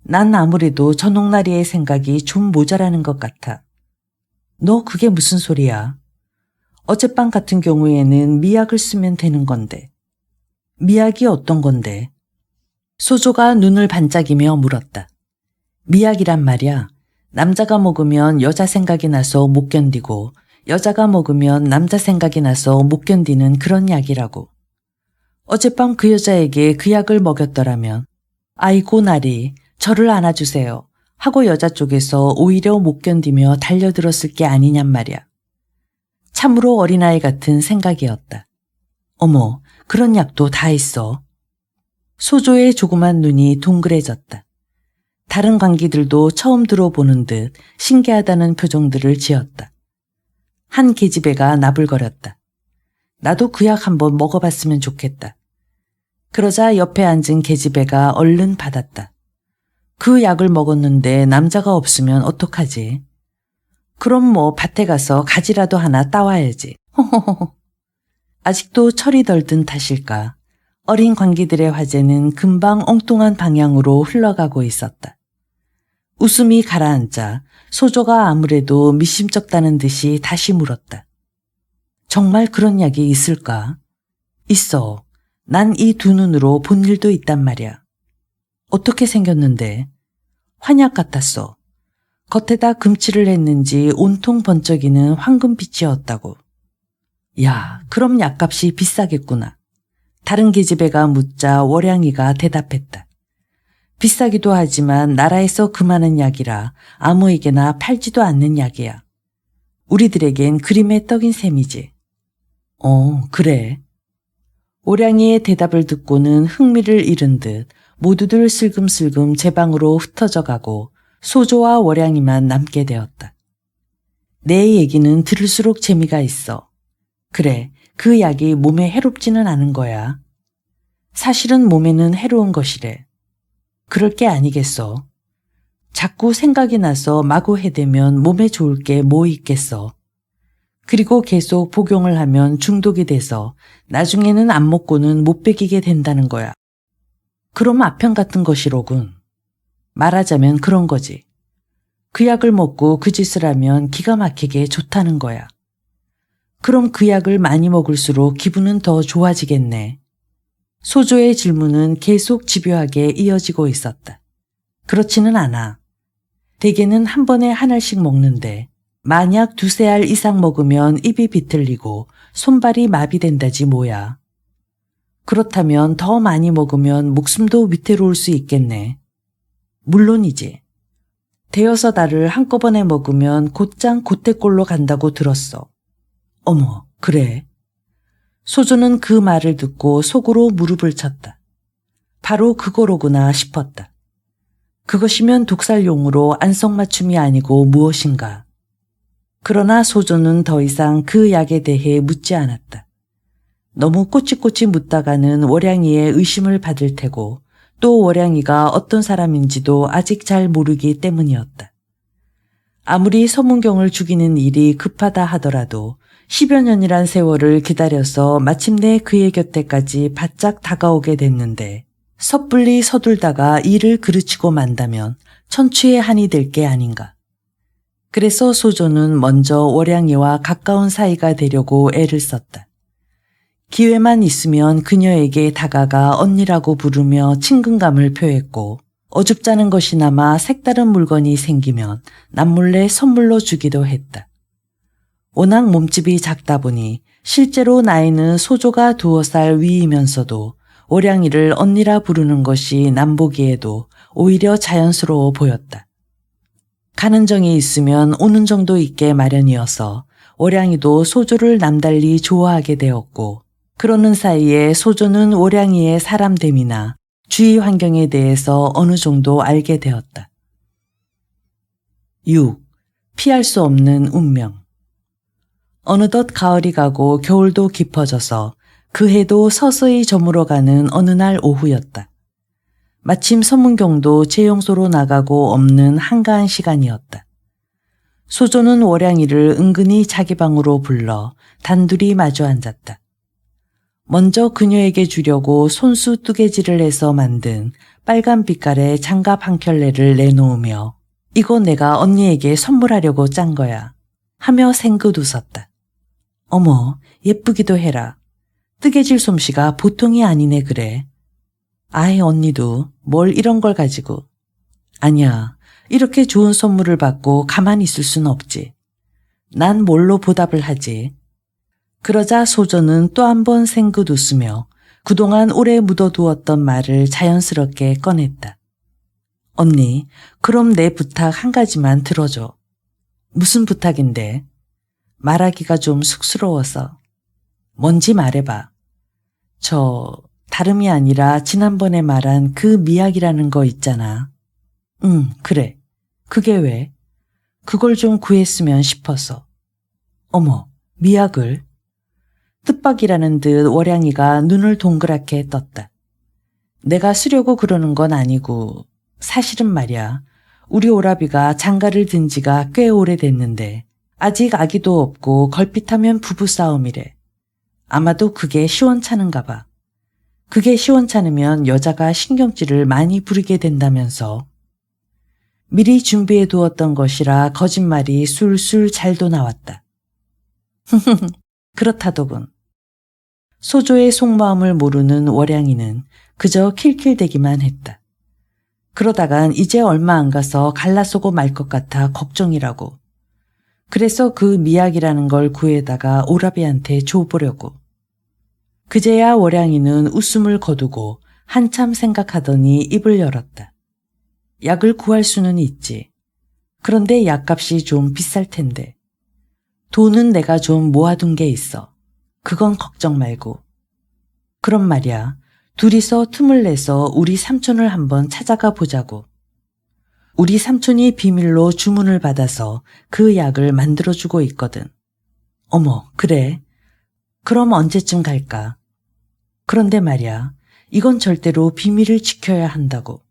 난 아무래도 전옥나리의 생각이 좀 모자라는 것 같아. 너 그게 무슨 소리야? 어젯밤 같은 경우에는 미약을 쓰면 되는 건데. 미약이 어떤 건데? 소조가 눈을 반짝이며 물었다. 미약이란 말이야. 남자가 먹으면 여자 생각이 나서 못 견디고 여자가 먹으면 남자 생각이 나서 못 견디는 그런 약이라고. 어젯밤 그 여자에게 그 약을 먹였더라면 아이고 나리 저를 안아주세요 하고 여자 쪽에서 오히려 못 견디며 달려들었을 게 아니냔 말이야. 참으로 어린아이 같은 생각이었다. 어머, 그런 약도 다 있어. 소조의 조그만 눈이 동그래졌다. 다른 관기들도 처음 들어보는 듯 신기하다는 표정들을 지었다. 한 계집애가 나불거렸다. 나도 그 약 한번 먹어봤으면 좋겠다. 그러자 옆에 앉은 계집애가 얼른 받았다. 그 약을 먹었는데 남자가 없으면 어떡하지? 그럼 뭐 밭에 가서 가지라도 하나 따와야지. 호호호. 아직도 철이 덜 든 탓일까? 어린 관기들의 화제는 금방 엉뚱한 방향으로 흘러가고 있었다. 웃음이 가라앉자 소조가 아무래도 미심쩍다는 듯이 다시 물었다. 정말 그런 약이 있을까? 있어. 난 이 두 눈으로 본 일도 있단 말이야. 어떻게 생겼는데? 환약 같았어. 겉에다 금칠을 했는지 온통 번쩍이는 황금빛이었다고. 야, 그럼 약값이 비싸겠구나. 다른 계집애가 묻자 월양이가 대답했다. 비싸기도 하지만 나라에서 그 많은 약이라 아무에게나 팔지도 않는 약이야. 우리들에겐 그림의 떡인 셈이지. 그래. 오량이의 대답을 듣고는 흥미를 잃은 듯 모두들 슬금슬금 제 방으로 흩어져 가고 소조와 월양이만 남게 되었다. 내 얘기는 들을수록 재미가 있어. 그래, 그 약이 몸에 해롭지는 않은 거야. 사실은 몸에는 해로운 것이래. 그럴 게 아니겠어. 자꾸 생각이 나서 마구 해대면 몸에 좋을 게 뭐 있겠어. 그리고 계속 복용을 하면 중독이 돼서 나중에는 안 먹고는 못 배기게 된다는 거야. 그럼 아편 같은 것이로군. 말하자면 그런 거지. 그 약을 먹고 그 짓을 하면 기가 막히게 좋다는 거야. 그럼 그 약을 많이 먹을수록 기분은 더 좋아지겠네. 소조의 질문은 계속 집요하게 이어지고 있었다. 그렇지는 않아. 대개는 한 번에 한 알씩 먹는데 만약 2-3알 이상 먹으면 입이 비틀리고 손발이 마비된다지 뭐야. 그렇다면 더 많이 먹으면 목숨도 위태로울 수 있겠네. 물론이지. 대여섯 알을 한꺼번에 먹으면 곧장 고태꼴로 간다고 들었어. 어머, 그래? 소조는 그 말을 듣고 속으로 무릎을 쳤다. 바로 그거로구나 싶었다. 그것이면 독살용으로 안성맞춤이 아니고 무엇인가. 그러나 소조는 더 이상 그 약에 대해 묻지 않았다. 너무 꼬치꼬치 묻다가는 월양이의 의심을 받을 테고 또 월양이가 어떤 사람인지도 아직 잘 모르기 때문이었다. 아무리 서문경을 죽이는 일이 급하다 하더라도 10여 년이란 세월을 기다려서 마침내 그의 곁에까지 바짝 다가오게 됐는데 섣불리 서둘다가 일을 그르치고 만다면 천추의 한이 될 게 아닌가. 그래서 소조는 먼저 월양이와 가까운 사이가 되려고 애를 썼다. 기회만 있으면 그녀에게 다가가 언니라고 부르며 친근감을 표했고 어줍잖은 것이나마 색다른 물건이 생기면 남몰래 선물로 주기도 했다. 워낙 몸집이 작다 보니 실제로 나이는 소조가 2살 위이면서도 오량이를 언니라 부르는 것이 남 보기에도 오히려 자연스러워 보였다. 가는 정이 있으면 오는 정도 있게 마련이어서 오량이도 소조를 남달리 좋아하게 되었고, 그러는 사이에 소조는 오량이의 사람됨이나 주위 환경에 대해서 어느 정도 알게 되었다. 6. 피할 수 없는 운명. 어느덧 가을이 가고 겨울도 깊어져서 그 해도 서서히 저물어가는 어느 날 오후였다. 마침 서문경도 재용소로 나가고 없는 한가한 시간이었다. 소조는 오량이를 은근히 자기 방으로 불러 단둘이 마주 앉았다. 먼저 그녀에게 주려고 손수 뜨개질을 해서 만든 빨간 빛깔의 장갑 한 켤레를 내놓으며 이거 내가 언니에게 선물하려고 짠 거야 하며 생긋 웃었다. 어머, 예쁘기도 해라. 뜨개질 솜씨가 보통이 아니네 그래. 아이 언니도 뭘 이런 걸 가지고. 아니야, 이렇게 좋은 선물을 받고 가만히 있을 순 없지. 난 뭘로 보답을 하지. 그러자 소조는 또 한 번 생긋 웃으며 그동안 오래 묻어두었던 말을 자연스럽게 꺼냈다. 언니, 그럼 내 부탁 한 가지만 들어줘. 무슨 부탁인데? 말하기가 좀 쑥스러워서. 뭔지 말해봐. 다름이 아니라 지난번에 말한 그 미약이라는 거 있잖아. 응, 그래. 그게 왜? 그걸 좀 구했으면 싶어서. 어머, 미약을? 뜻밖이라는 듯 오량이가 눈을 동그랗게 떴다. 내가 쓰려고 그러는 건 아니고 사실은 말이야. 우리 오라비가 장가를 든 지가 꽤 오래됐는데 아직 아기도 없고 걸핏하면 부부싸움이래. 아마도 그게 시원찮은가 봐. 그게 시원찮으면 여자가 신경질을 많이 부리게 된다면서. 미리 준비해 두었던 것이라 거짓말이 술술 잘도 나왔다. 그렇다더군. 소조의 속마음을 모르는 오량이는 그저 킬킬대기만 했다. 그러다간 이제 얼마 안 가서 갈라서고 말 것 같아 걱정이라고. 그래서 그 미약이라는 걸 구해다가 오라비한테 줘보려고. 그제야 오량이는 웃음을 거두고 한참 생각하더니 입을 열었다. 약을 구할 수는 있지. 그런데 약값이 좀 비쌀 텐데. 돈은 내가 좀 모아둔 게 있어. 그건 걱정 말고. 그럼 말이야, 둘이서 틈을 내서 우리 삼촌을 한번 찾아가 보자고. 우리 삼촌이 비밀로 주문을 받아서 그 약을 만들어주고 있거든. 어머, 그래? 그럼 언제쯤 갈까? 그런데 말이야, 이건 절대로 비밀을 지켜야 한다고.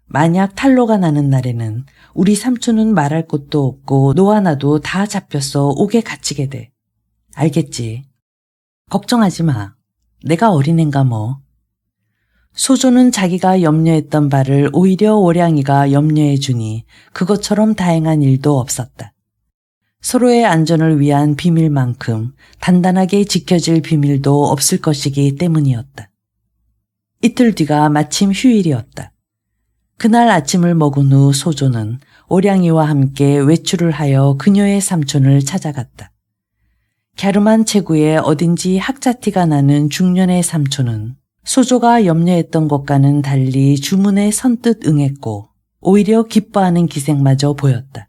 만약 탈로가 나는 날에는 우리 삼촌은 말할 곳도 없고 너 하나도 다 잡혀서 옥에 갇히게 돼. 알겠지? 걱정하지 마. 내가 어린애인가 뭐. 소조는 자기가 염려했던 바를 오히려 오량이가 염려해 주니 그것처럼 다행한 일도 없었다. 서로의 안전을 위한 비밀만큼 단단하게 지켜질 비밀도 없을 것이기 때문이었다. 이틀 뒤가 마침 휴일이었다. 그날 아침을 먹은 후 소조는 오량이와 함께 외출을 하여 그녀의 삼촌을 찾아갔다. 갸름한 체구에 어딘지 학자티가 나는 중년의 삼촌은 소조가 염려했던 것과는 달리 주문에 선뜻 응했고 오히려 기뻐하는 기색마저 보였다.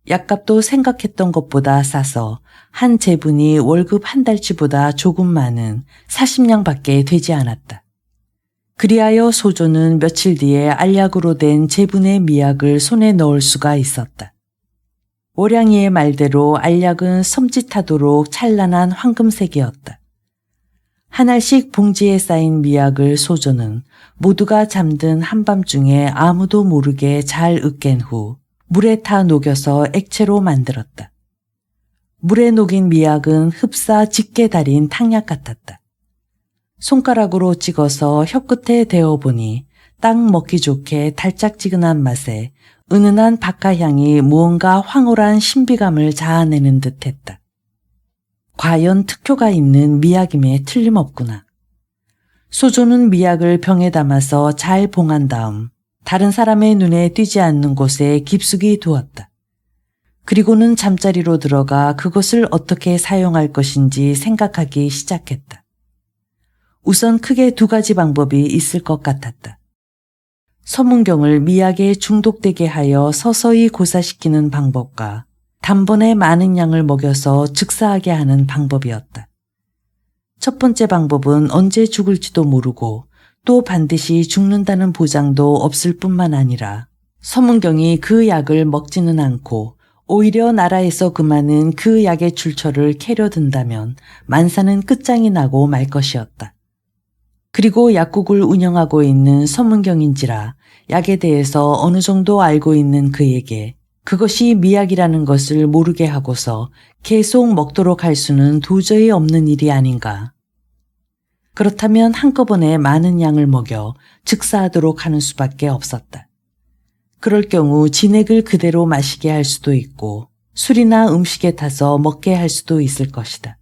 약값도 생각했던 것보다 싸서 한 제분이 월급 한 달치보다 조금 많은 40냥밖에 되지 않았다. 그리하여 소조는 며칠 뒤에 알약으로 된 제분의 미약을 손에 넣을 수가 있었다. 오량이의 말대로 알약은 섬찟하도록 찬란한 황금색이었다. 한 알씩 봉지에 쌓인 미약을 소조는 모두가 잠든 한밤중에 아무도 모르게 잘 으깬 후 물에 타 녹여서 액체로 만들었다. 물에 녹인 미약은 흡사 짙게 달인 탕약 같았다. 손가락으로 찍어서 혀끝에 대어보니 딱 먹기 좋게 달짝지근한 맛에 은은한 박하향이 무언가 황홀한 신비감을 자아내는 듯했다. 과연 특효가 있는 미약임에 틀림없구나. 소조는 미약을 병에 담아서 잘 봉한 다음 다른 사람의 눈에 띄지 않는 곳에 깊숙이 두었다. 그리고는 잠자리로 들어가 그것을 어떻게 사용할 것인지 생각하기 시작했다. 우선 크게 두 가지 방법이 있을 것 같았다. 서문경을 미약에 중독되게 하여 서서히 고사시키는 방법과 단번에 많은 양을 먹여서 즉사하게 하는 방법이었다. 첫 번째 방법은 언제 죽을지도 모르고 또 반드시 죽는다는 보장도 없을 뿐만 아니라 서문경이 그 약을 먹지는 않고 오히려 나라에서 금하는 그 약의 출처를 캐려든다면 만사는 끝장이 나고 말 것이었다. 그리고 약국을 운영하고 있는 서문경인지라 약에 대해서 어느 정도 알고 있는 그에게 그것이 미약이라는 것을 모르게 하고서 계속 먹도록 할 수는 도저히 없는 일이 아닌가. 그렇다면 한꺼번에 많은 양을 먹여 즉사하도록 하는 수밖에 없었다. 그럴 경우 진액을 그대로 마시게 할 수도 있고 술이나 음식에 타서 먹게 할 수도 있을 것이다.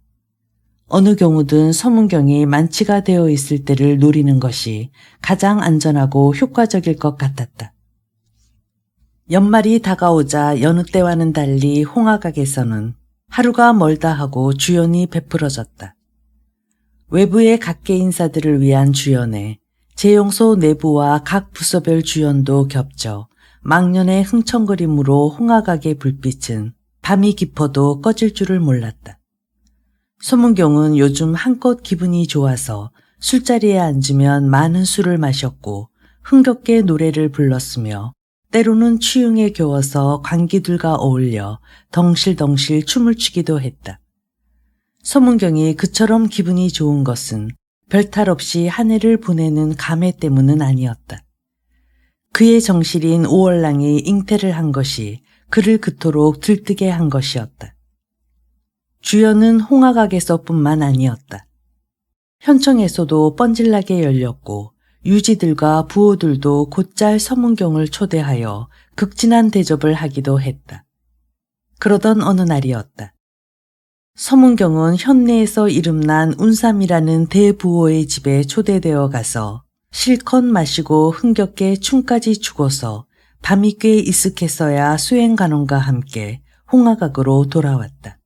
어느 경우든 서문경이 만취가 되어 있을 때를 노리는 것이 가장 안전하고 효과적일 것 같았다. 연말이 다가오자 여느 때와는 달리 홍학각에서는 하루가 멀다 하고 주연이 베풀어졌다. 외부의 각계 인사들을 위한 주연에 재용소 내부와 각 부서별 주연도 겹쳐 망년의 흥청거림으로 홍학각의 불빛은 밤이 깊어도 꺼질 줄을 몰랐다. 서문경은 요즘 한껏 기분이 좋아서 술자리에 앉으면 많은 술을 마셨고 흥겹게 노래를 불렀으며 때로는 취흉에 겨워서 관기들과 어울려 덩실덩실 춤을 추기도 했다. 서문경이 그처럼 기분이 좋은 것은 별탈 없이 한 해를 보내는 감회 때문은 아니었다. 그의 정실인 오월랑이 잉태를 한 것이 그를 그토록 들뜨게 한 것이었다. 주연은 홍학각에서뿐만 아니었다. 현청에서도 뻔질나게 열렸고 유지들과 부호들도 곧잘 서문경을 초대하여 극진한 대접을 하기도 했다. 그러던 어느 날이었다. 서문경은 현내에서 이름난 운삼이라는 대부호의 집에 초대되어 가서 실컷 마시고 흥겹게 춤까지 추고서 밤이 꽤 익숙해서야 수행간원과 함께 홍학각으로 돌아왔다.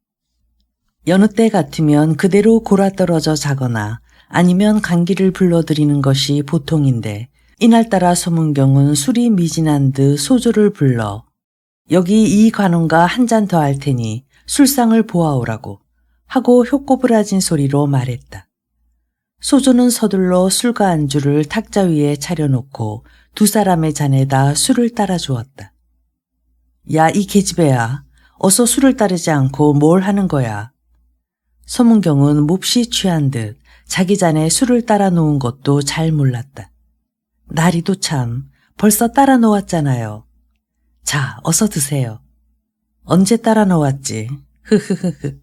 여느 때 같으면 그대로 골아떨어져 자거나 아니면 강기를 불러들이는 것이 보통인데 이날따라 서문경은 술이 미진한 듯 소조를 불러 여기 이 관원과 한 잔 더 할 테니 술상을 보아오라고 하고 효꼬부라진 소리로 말했다. 소조는 서둘러 술과 안주를 탁자 위에 차려놓고 두 사람의 잔에다 술을 따라 주었다. 야, 이 계집애야, 어서 술을 따르지 않고 뭘 하는 거야. 서문경은 몹시 취한 듯 자기 잔에 술을 따라 놓은 것도 잘 몰랐다. 나리도 참, 벌써 따라 놓았잖아요. 자, 어서 드세요. 언제 따라 놓았지? 흐흐흐흐.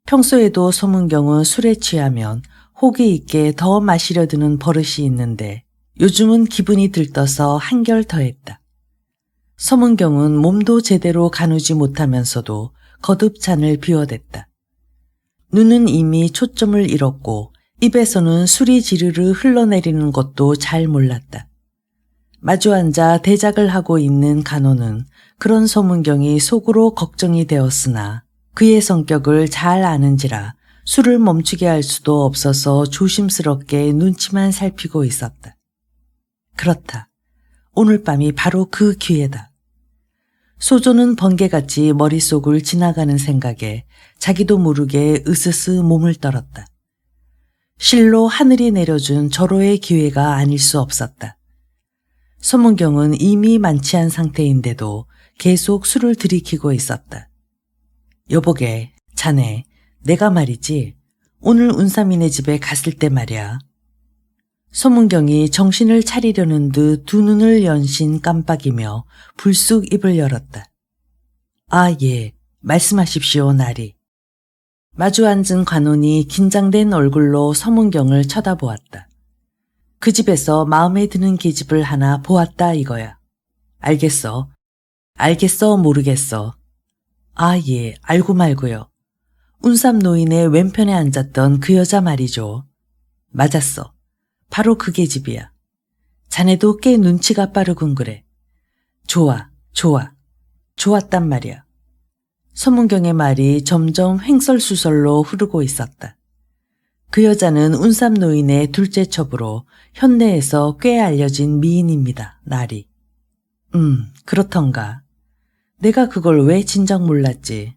평소에도 서문경은 술에 취하면 호기 있게 더 마시려 드는 버릇이 있는데 요즘은 기분이 들떠서 한결 더했다. 서문경은 몸도 제대로 가누지 못하면서도 거듭 잔을 비워댔다. 눈은 이미 초점을 잃었고 입에서는 술이 지르르 흘러내리는 것도 잘 몰랐다. 마주 앉아 대작을 하고 있는 간호는 그런 서문경이 속으로 걱정이 되었으나 그의 성격을 잘 아는지라 술을 멈추게 할 수도 없어서 조심스럽게 눈치만 살피고 있었다. 그렇다. 오늘 밤이 바로 그 기회다. 소조는 번개같이 머릿속을 지나가는 생각에 자기도 모르게 으스스 몸을 떨었다. 실로 하늘이 내려준 절호의 기회가 아닐 수 없었다. 서문경은 이미 만취한 상태인데도 계속 술을 들이키고 있었다. 여보게, 자네, 내가 말이지 오늘 운삼이네 집에 갔을 때 말이야. 서문경이 정신을 차리려는 듯 두 눈을 연신 깜빡이며 불쑥 입을 열었다. 아, 예, 말씀하십시오, 나리. 마주 앉은 관원이 긴장된 얼굴로 서문경을 쳐다보았다. 그 집에서 마음에 드는 계집을 하나 보았다 이거야. 알겠어. 알겠어, 모르겠어. 아, 예, 알고 말고요. 운삼 노인의 왼편에 앉았던 그 여자 말이죠. 맞았어. 바로 그 계집이야. 자네도 꽤 눈치가 빠르군 그래. 좋아, 좋아. 좋았단 말이야. 서문경의 말이 점점 횡설수설로 흐르고 있었다. 그 여자는 운삼노인의 둘째 첩으로 현내에서 꽤 알려진 미인입니다. 나리. 그렇던가. 내가 그걸 왜 진작 몰랐지.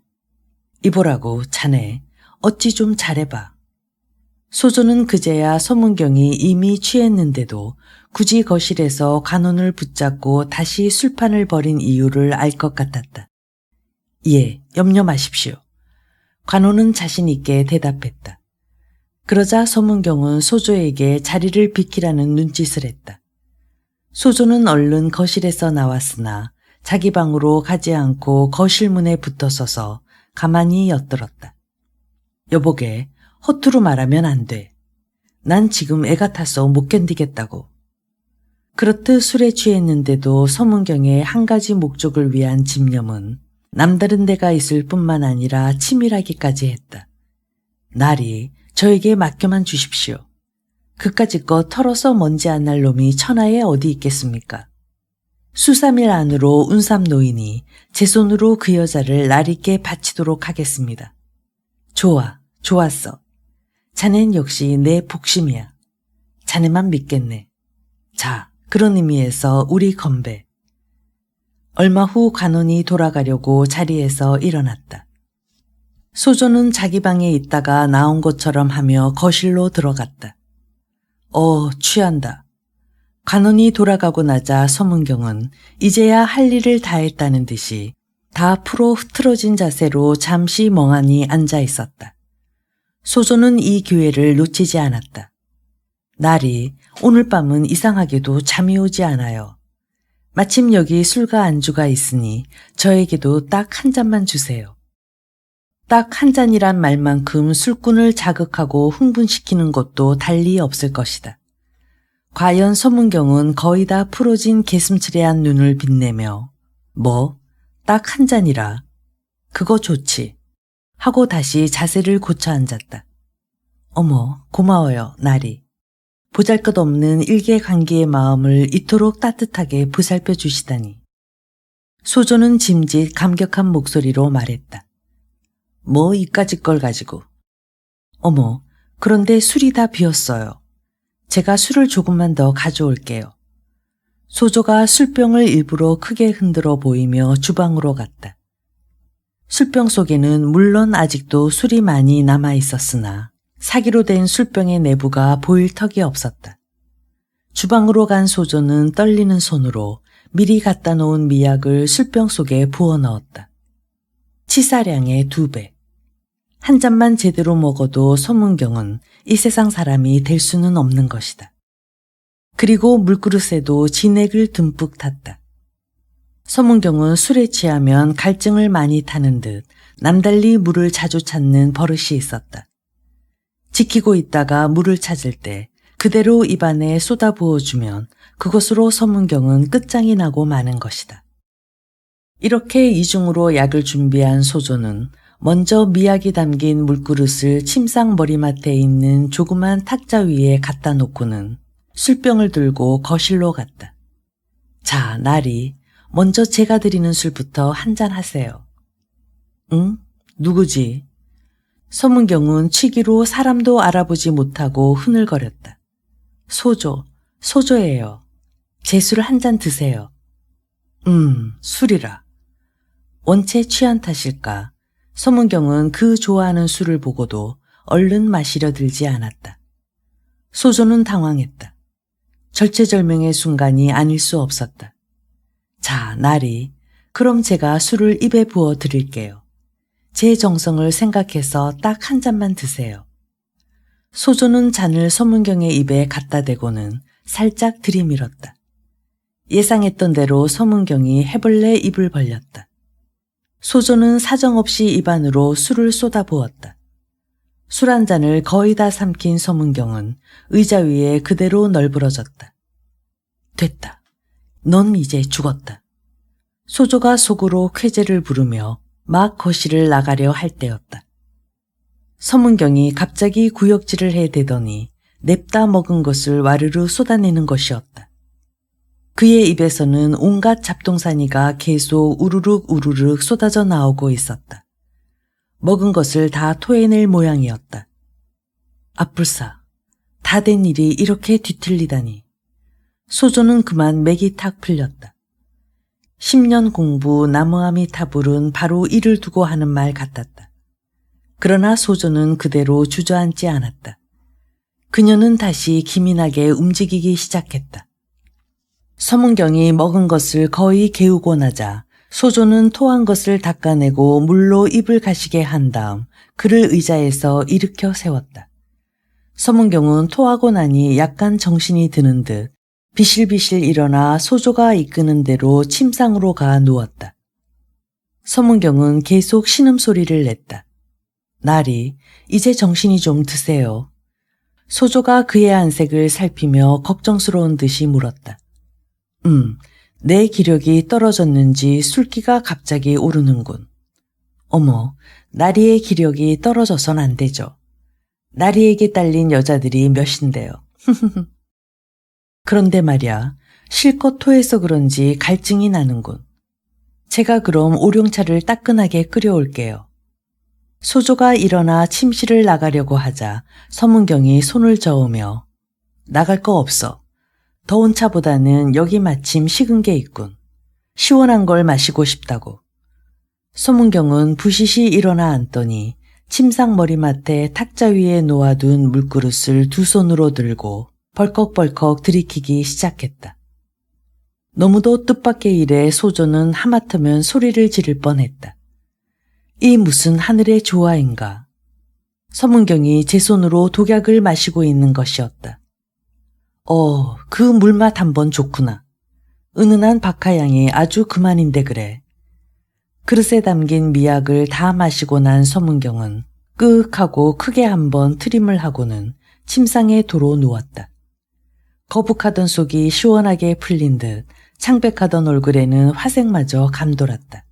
이보라고 자네 어찌 좀 잘해봐. 소조는 그제야 서문경이 이미 취했는데도 굳이 거실에서 간혼을 붙잡고 다시 술판을 벌인 이유를 알 것 같았다. 예, 염려 마십시오. 관호는 자신 있게 대답했다. 그러자 서문경은 소조에게 자리를 비키라는 눈짓을 했다. 소조는 얼른 거실에서 나왔으나 자기 방으로 가지 않고 거실 문에 붙어서서 가만히 엿들었다. 여보게, 허투루 말하면 안 돼. 난 지금 애가 타서 못 견디겠다고. 그렇듯 술에 취했는데도 서문경의 한 가지 목적을 위한 집념은 남다른 데가 있을 뿐만 아니라 치밀하기까지 했다. 나리, 저에게 맡겨만 주십시오. 그까짓 거 털어서 먼지 안 날 놈이 천하에 어디 있겠습니까? 수삼일 안으로 운삼노인이 제 손으로 그 여자를 나리께 바치도록 하겠습니다. 좋아, 좋았어. 자넨 역시 내 복심이야. 자네만 믿겠네. 자, 그런 의미에서 우리 건배. 얼마 후 관원이 돌아가려고 자리에서 일어났다. 소조는 자기 방에 있다가 나온 것처럼 하며 거실로 들어갔다. 취한다. 관원이 돌아가고 나자 서문경은 이제야 할 일을 다 했다는 듯이 다 풀어 흐트러진 자세로 잠시 멍하니 앉아 있었다. 소조는 이 기회를 놓치지 않았다. 나리, 오늘 밤은 이상하게도 잠이 오지 않아요. 마침 여기 술과 안주가 있으니 저에게도 딱 한 잔만 주세요. 딱 한 잔이란 말만큼 술꾼을 자극하고 흥분시키는 것도 달리 없을 것이다. 과연 서문경은 거의 다 풀어진 개슴츠레한 눈을 빛내며 딱 한 잔이라. 그거 좋지. 하고 다시 자세를 고쳐 앉았다. 어머, 고마워요, 나리. 보잘것없는 일개관계의 마음을 이토록 따뜻하게 보살펴 주시다니. 소조는 짐짓 감격한 목소리로 말했다. 이까짓 걸 가지고. 어머, 그런데 술이 다 비었어요. 제가 술을 조금만 더 가져올게요. 소조가 술병을 일부러 크게 흔들어 보이며 주방으로 갔다. 술병 속에는 물론 아직도 술이 많이 남아 있었으나 사기로 된 술병의 내부가 보일 턱이 없었다. 주방으로 간 소조는 떨리는 손으로 미리 갖다 놓은 미약을 술병 속에 부어 넣었다. 치사량의 2배. 한 잔만 제대로 먹어도 서문경은 이 세상 사람이 될 수는 없는 것이다. 그리고 물그릇에도 진액을 듬뿍 탔다. 서문경은 술에 취하면 갈증을 많이 타는 듯 남달리 물을 자주 찾는 버릇이 있었다. 지키고 있다가 물을 찾을 때 그대로 입안에 쏟아 부어주면 그것으로 서문경은 끝장이 나고 마는 것이다. 이렇게 이중으로 약을 준비한 소조는 먼저 미약이 담긴 물그릇을 침상 머리맡에 있는 조그만 탁자 위에 갖다 놓고는 술병을 들고 거실로 갔다. 자, 나리, 먼저 제가 드리는 술부터 한잔 하세요. 응? 누구지? 서문경은 취기로 사람도 알아보지 못하고 흐늘거렸다. 소조예요. 제 술 한 잔 드세요. 술이라. 원체 취한 탓일까? 서문경은 그 좋아하는 술을 보고도 얼른 마시려 들지 않았다. 소조는 당황했다. 절체절명의 순간이 아닐 수 없었다. 자, 나리, 그럼 제가 술을 입에 부어 드릴게요. 제 정성을 생각해서 딱 한 잔만 드세요. 소조는 잔을 서문경의 입에 갖다 대고는 살짝 들이밀었다. 예상했던 대로 서문경이 해벌레 입을 벌렸다. 소조는 사정없이 입안으로 술을 쏟아부었다. 술 한 잔을 거의 다 삼킨 서문경은 의자 위에 그대로 널브러졌다. 됐다. 넌 이제 죽었다. 소조가 속으로 쾌재를 부르며 막 거실을 나가려 할 때였다. 서문경이 갑자기 구역질을 해대더니 냅다 먹은 것을 와르르 쏟아내는 것이었다. 그의 입에서는 온갖 잡동사니가 계속 우르륵 우르륵 쏟아져 나오고 있었다. 먹은 것을 다 토해낼 모양이었다. 앞불사, 다 된 일이 이렇게 뒤틀리다니. 소조는 그만 맥이 탁 풀렸다. 10년 공부 나무아미타불은 바로 이를 두고 하는 말 같았다. 그러나 소조는 그대로 주저앉지 않았다. 그녀는 다시 기민하게 움직이기 시작했다. 서문경이 먹은 것을 거의 개우고 나자 소조는 토한 것을 닦아내고 물로 입을 가시게 한 다음 그를 의자에서 일으켜 세웠다. 서문경은 토하고 나니 약간 정신이 드는 듯 비실비실 일어나 소조가 이끄는 대로 침상으로 가 누웠다. 서문경은 계속 신음소리를 냈다. 나리, 이제 정신이 좀 드세요. 소조가 그의 안색을 살피며 걱정스러운 듯이 물었다. 내 기력이 떨어졌는지 술기가 갑자기 오르는군. 어머, 나리의 기력이 떨어져선 안 되죠. 나리에게 딸린 여자들이 몇인데요. 그런데 말야, 실컷 토해서 그런지 갈증이 나는군. 제가 그럼 오룡차를 따끈하게 끓여올게요. 소조가 일어나 침실을 나가려고 하자 서문경이 손을 저으며 나갈 거 없어. 더운 차보다는 여기 마침 식은 게 있군. 시원한 걸 마시고 싶다고. 서문경은 부시시 일어나 앉더니 침상 머리맡에 탁자 위에 놓아둔 물그릇을 두 손으로 들고 벌컥벌컥 들이키기 시작했다. 너무도 뜻밖의 일에 소조는 하마터면 소리를 지를 뻔했다. 이 무슨 하늘의 조화인가. 서문경이 제 손으로 독약을 마시고 있는 것이었다. 그 물맛 한번 좋구나. 은은한 박하향이 아주 그만인데 그래. 그릇에 담긴 미약을 다 마시고 난 서문경은 끄윽하고 크게 한번 트림을 하고는 침상에 도로 누웠다. 거북하던 속이 시원하게 풀린 듯 창백하던 얼굴에는 화색마저 감돌았다.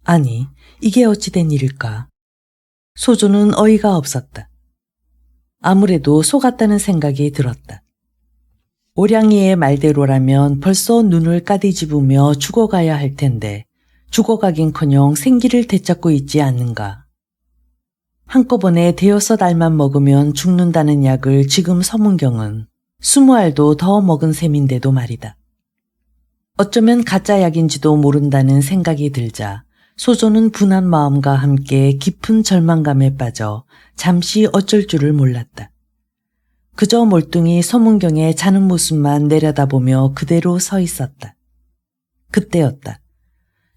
아니, 이게 어찌 된 일일까? 소조는 어이가 없었다. 아무래도 속았다는 생각이 들었다. 오량이의 말대로라면 벌써 눈을 까디집으며 죽어가야 할 텐데 죽어가긴커녕 생기를 되찾고 있지 않는가. 한꺼번에 대여섯 알만 먹으면 죽는다는 약을 지금 서문경은 20알도 더 먹은 셈인데도 말이다. 어쩌면 가짜 약인지도 모른다는 생각이 들자 소조는 분한 마음과 함께 깊은 절망감에 빠져 잠시 어쩔 줄을 몰랐다. 그저 몰뚱히 서문경의 자는 모습만 내려다보며 그대로 서 있었다. 그때였다.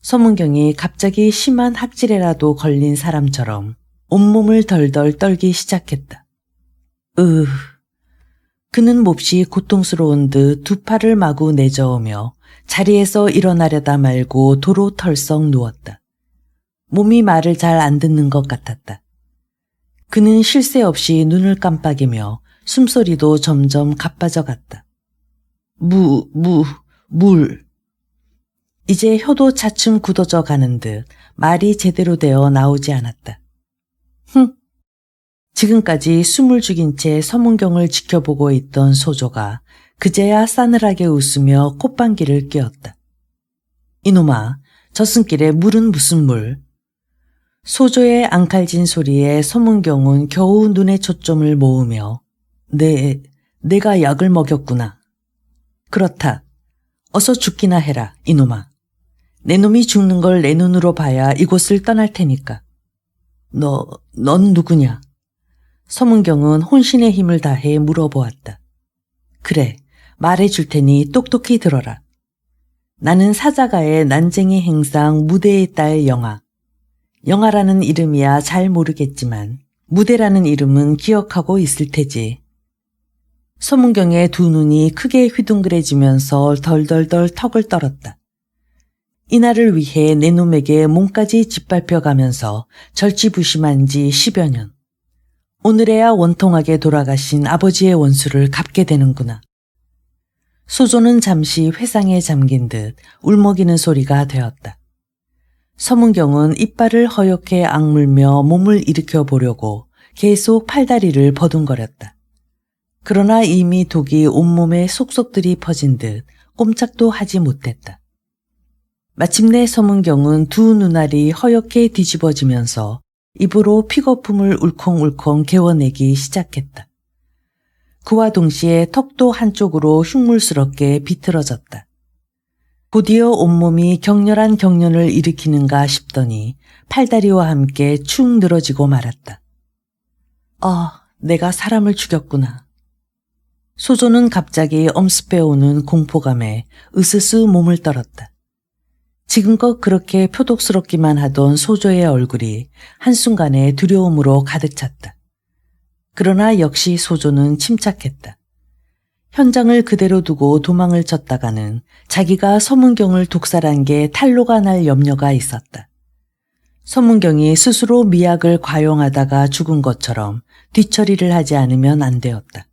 서문경이 갑자기 심한 학질에라도 걸린 사람처럼 온몸을 덜덜 떨기 시작했다. 그는 몹시 고통스러운 듯 두 팔을 마구 내저으며 자리에서 일어나려다 말고 도로 털썩 누웠다. 몸이 말을 잘 안 듣는 것 같았다. 그는 쉴 새 없이 눈을 깜빡이며 숨소리도 점점 가빠져갔다. 물. 이제 혀도 차츰 굳어져 가는 듯 말이 제대로 되어 나오지 않았다. 지금까지 숨을 죽인 채 서문경을 지켜보고 있던 소조가 그제야 싸늘하게 웃으며 콧방귀를 뀌었다. 이놈아, 저승길에 물은 무슨 물? 소조의 앙칼진 소리에 서문경은 겨우 눈에 초점을 모으며 내가 약을 먹였구나. 그렇다. 어서 죽기나 해라, 이놈아. 내 놈이 죽는 걸 내 눈으로 봐야 이곳을 떠날 테니까. 넌 누구냐? 서문경은 혼신의 힘을 다해 물어보았다. 그래, 말해줄 테니 똑똑히 들어라. 나는 사자가의 난쟁이 행상 무대의 딸 영아. 영아라는 이름이야 잘 모르겠지만 무대라는 이름은 기억하고 있을 테지. 서문경의 두 눈이 크게 휘둥그레지면서 덜덜덜 턱을 떨었다. 이날을 위해 내 놈에게 몸까지 짓밟혀가면서 절치부심한 지 10여 년. 오늘에야 원통하게 돌아가신 아버지의 원수를 갚게 되는구나. 소조는 잠시 회상에 잠긴 듯 울먹이는 소리가 되었다. 서문경은 이빨을 허옇게 악물며 몸을 일으켜 보려고 계속 팔다리를 버둥거렸다. 그러나 이미 독이 온몸에 속속들이 퍼진 듯 꼼짝도 하지 못했다. 마침내 서문경은 두 눈알이 허옇게 뒤집어지면서 입으로 픽거품을 울컹울컹 개워내기 시작했다. 그와 동시에 턱도 한쪽으로 흉물스럽게 비틀어졌다. 곧이어 온몸이 격렬한 경련을 일으키는가 싶더니 팔다리와 함께 축 늘어지고 말았다. 내가 사람을 죽였구나. 소조는 갑자기 엄습해오는 공포감에 으스스 몸을 떨었다. 지금껏 그렇게 표독스럽기만 하던 소조의 얼굴이 한순간에 두려움으로 가득 찼다. 그러나 역시 소조는 침착했다. 현장을 그대로 두고 도망을 쳤다가는 자기가 서문경을 독살한 게 탄로가 날 염려가 있었다. 서문경이 스스로 미약을 과용하다가 죽은 것처럼 뒤처리를 하지 않으면 안 되었다.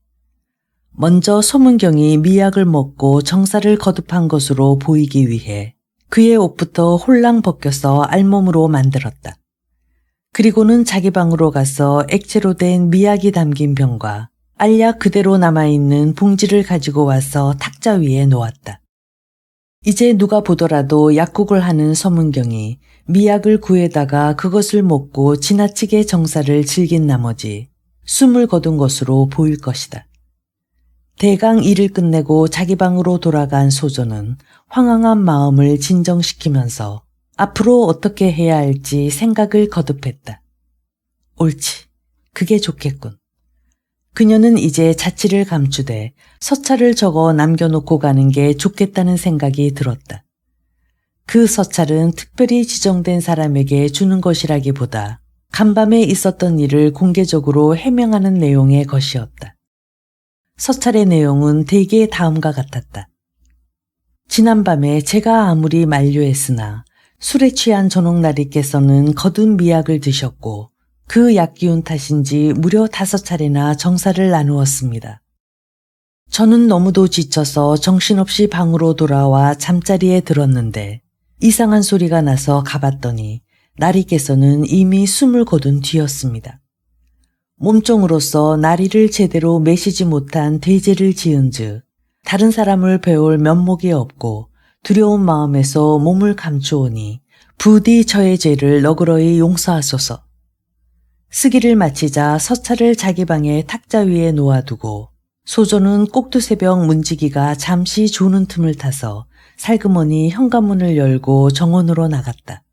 먼저 서문경이 미약을 먹고 정사를 거듭한 것으로 보이기 위해 그의 옷부터 홀랑 벗겨서 알몸으로 만들었다. 그리고는 자기 방으로 가서 액체로 된 미약이 담긴 병과 알약 그대로 남아있는 봉지를 가지고 와서 탁자 위에 놓았다. 이제 누가 보더라도 약국을 하는 서문경이 미약을 구해다가 그것을 먹고 지나치게 정사를 즐긴 나머지 숨을 거둔 것으로 보일 것이다. 대강 일을 끝내고 자기 방으로 돌아간 소조는 황황한 마음을 진정시키면서 앞으로 어떻게 해야 할지 생각을 거듭했다. 옳지, 그게 좋겠군. 그녀는 이제 자취를 감추되 서찰을 적어 남겨놓고 가는 게 좋겠다는 생각이 들었다. 그 서찰은 특별히 지정된 사람에게 주는 것이라기보다 간밤에 있었던 일을 공개적으로 해명하는 내용의 것이었다. 서찰의 내용은 대개 다음과 같았다. 지난밤에 제가 아무리 만류했으나 술에 취한 전옥나리께서는 거둔 미약을 드셨고 그 약기운 탓인지 무려 5차례나 정사를 나누었습니다. 저는 너무도 지쳐서 정신없이 방으로 돌아와 잠자리에 들었는데 이상한 소리가 나서 가봤더니 나리께서는 이미 숨을 거둔 뒤였습니다. 몸종으로서 나리를 제대로 매시지 못한 대죄를 지은즉 다른 사람을 배울 면목이 없고 두려운 마음에서 몸을 감추오니 부디 저의 죄를 너그러이 용서하소서. 쓰기를 마치자 서찰을 자기 방의 탁자 위에 놓아두고 소조는 꼭두새벽 문지기가 잠시 조는 틈을 타서 살그머니 현관문을 열고 정원으로 나갔다.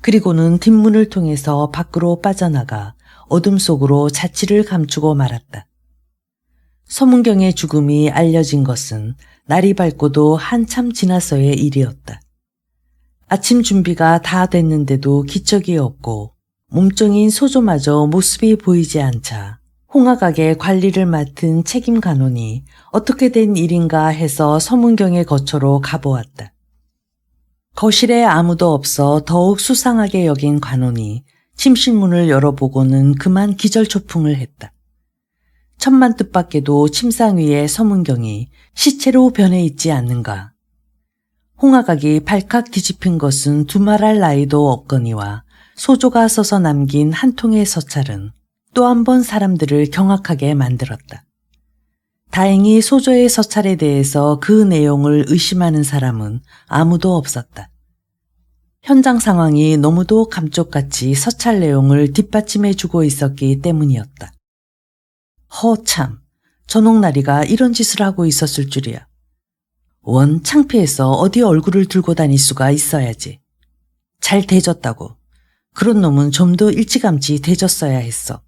그리고는 뒷문을 통해서 밖으로 빠져나가 어둠 속으로 자취를 감추고 말았다. 서문경의 죽음이 알려진 것은 날이 밝고도 한참 지나서의 일이었다. 아침 준비가 다 됐는데도 기척이 없고 몸종인 소조마저 모습이 보이지 않자 홍화각의 관리를 맡은 책임 간원이 어떻게 된 일인가 해서 서문경의 거처로 가보았다. 거실에 아무도 없어 더욱 수상하게 여긴 관원이 침실문을 열어보고는 그만 기절초풍을 했다. 천만 뜻밖에도 침상 위에 서문경이 시체로 변해 있지 않는가. 홍화각이 발칵 뒤집힌 것은 두말할 나위도 없거니와 소조가 써서 남긴 한 통의 서찰은 또 한 번 사람들을 경악하게 만들었다. 다행히 소조의 서찰에 대해서 그 내용을 의심하는 사람은 아무도 없었다. 현장 상황이 너무도 감쪽같이 서찰 내용을 뒷받침해주고 있었기 때문이었다. 허참, 전옥나리가 이런 짓을 하고 있었을 줄이야. 원 창피해서 어디 얼굴을 들고 다닐 수가 있어야지. 잘 대졌다고. 그런 놈은 좀 더 일찌감치 대졌어야 했어.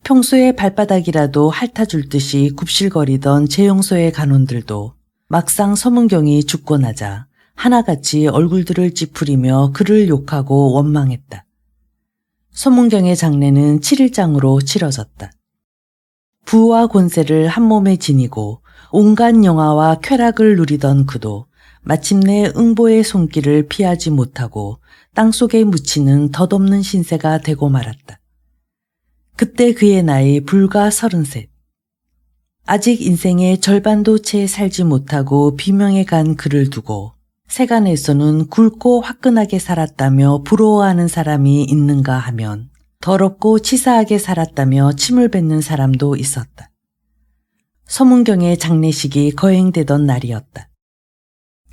평소에 발바닥이라도 핥아줄 듯이 굽실거리던 재영소의 간원들도 막상 서문경이 죽고 나자 하나같이 얼굴들을 찌푸리며 그를 욕하고 원망했다. 서문경의 장례는 7일장으로 치러졌다. 부와 권세를 한 몸에 지니고 온갖 영화와 쾌락을 누리던 그도 마침내 응보의 손길을 피하지 못하고 땅속에 묻히는 덧없는 신세가 되고 말았다. 그때 그의 나이 불과 33. 아직 인생의 절반도 채 살지 못하고 비명에 간 그를 두고 세간에서는 굵고 화끈하게 살았다며 부러워하는 사람이 있는가 하면 더럽고 치사하게 살았다며 침을 뱉는 사람도 있었다. 서문경의 장례식이 거행되던 날이었다.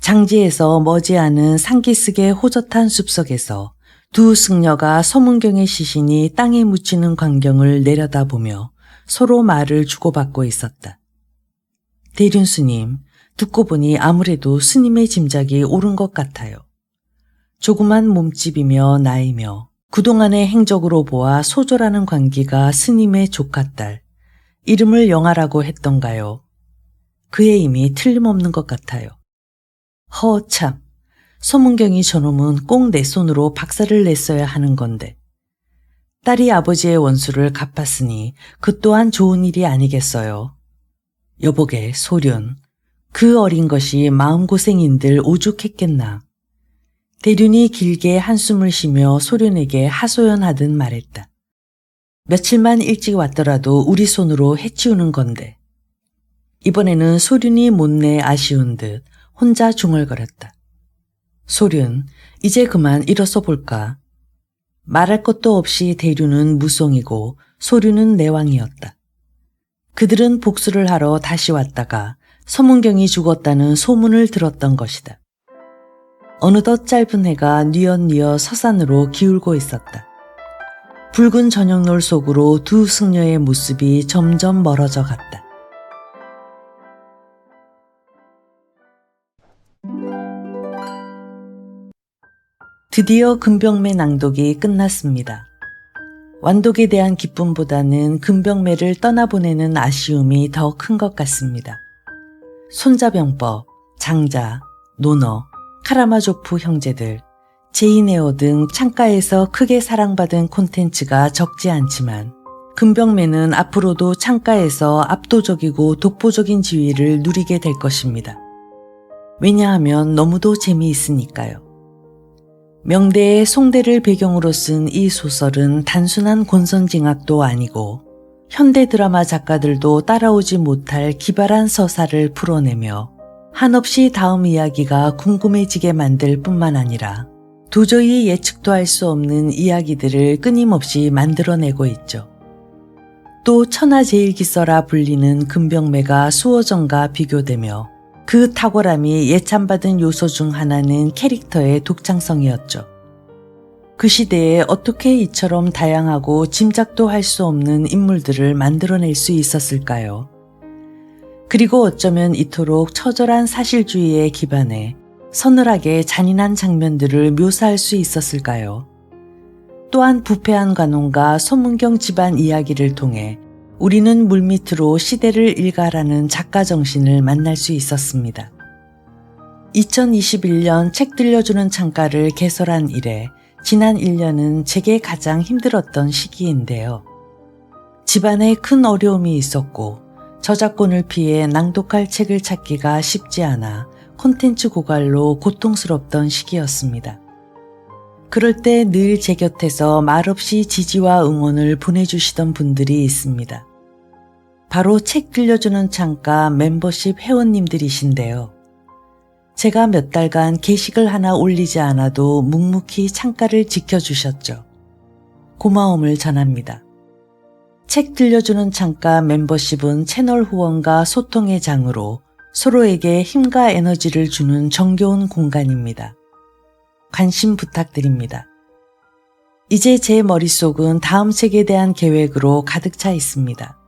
장지에서 머지않은 상기슭의 호젓한 숲속에서 두 승려가 서문경의 시신이 땅에 묻히는 광경을 내려다보며 서로 말을 주고받고 있었다. 대륜 스님, 듣고 보니 아무래도 스님의 짐작이 옳은 것 같아요. 조그만 몸집이며 나이며 그동안의 행적으로 보아 소조라는 관기가 스님의 조카딸, 이름을 영아라고 했던가요? 그의 힘이 틀림없는 것 같아요. 허참, 서문경이 저놈은 꼭 내 손으로 박살을 냈어야 하는 건데. 딸이 아버지의 원수를 갚았으니 그 또한 좋은 일이 아니겠어요. 여보게 소륜, 그 어린 것이 마음고생인들 오죽했겠나. 대륜이 길게 한숨을 쉬며 소륜에게 하소연하듯 말했다. 며칠만 일찍 왔더라도 우리 손으로 해치우는 건데. 이번에는 소륜이 못내 아쉬운 듯 혼자 중얼거렸다. 소륜, 이제 그만 일어서 볼까. 말할 것도 없이 대륜은 무송이고 소륜은 내왕이었다. 그들은 복수를 하러 다시 왔다가 서문경이 죽었다는 소문을 들었던 것이다. 어느덧 짧은 해가 뉘엿뉘엿 서산으로 기울고 있었다. 붉은 저녁놀 속으로 두 승려의 모습이 점점 멀어져 갔다. 드디어 금병매 낭독이 끝났습니다. 완독에 대한 기쁨보다는 금병매를 떠나보내는 아쉬움이 더 큰 것 같습니다. 손자병법, 장자, 논어, 카라마조프 형제들, 제이네어 등 창가에서 크게 사랑받은 콘텐츠가 적지 않지만 금병매는 앞으로도 창가에서 압도적이고 독보적인 지위를 누리게 될 것입니다. 왜냐하면 너무도 재미있으니까요. 명대의 송대를 배경으로 쓴 이 소설은 단순한 권선징악도 아니고 현대 드라마 작가들도 따라오지 못할 기발한 서사를 풀어내며 한없이 다음 이야기가 궁금해지게 만들 뿐만 아니라 도저히 예측도 할 수 없는 이야기들을 끊임없이 만들어내고 있죠. 또 천하제일기서라 불리는 금병매가 수어정과 비교되며 그 탁월함이 예찬받은 요소 중 하나는 캐릭터의 독창성이었죠. 그 시대에 어떻게 이처럼 다양하고 짐작도 할 수 없는 인물들을 만들어낼 수 있었을까요? 그리고 어쩌면 이토록 처절한 사실주의에 기반해 서늘하게 잔인한 장면들을 묘사할 수 있었을까요? 또한 부패한 관원과 서문경 집안 이야기를 통해 우리는 물밑으로 시대를 일가라는 작가 정신을 만날 수 있었습니다. 2021년 책 들려주는 창가를 개설한 이래 지난 1년은 제게 가장 힘들었던 시기인데요. 집안에 큰 어려움이 있었고 저작권을 피해 낭독할 책을 찾기가 쉽지 않아 콘텐츠 고갈로 고통스럽던 시기였습니다. 그럴 때 늘 제 곁에서 말없이 지지와 응원을 보내주시던 분들이 있습니다. 바로 책 들려주는 창가 멤버십 회원님들이신데요. 제가 몇 달간 게시글 하나 올리지 않아도 묵묵히 창가를 지켜주셨죠. 고마움을 전합니다. 책 들려주는 창가 멤버십은 채널 후원과 소통의 장으로 서로에게 힘과 에너지를 주는 정겨운 공간입니다. 관심 부탁드립니다. 이제 제 머릿속은 다음 책에 대한 계획으로 가득 차 있습니다.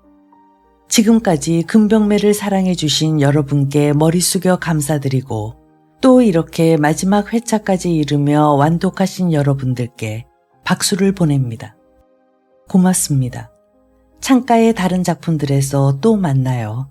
지금까지 금병매를 사랑해주신 여러분께 머리 숙여 감사드리고 또 이렇게 마지막 회차까지 이르며 완독하신 여러분들께 박수를 보냅니다. 고맙습니다. 창가의 다른 작품들에서 또 만나요.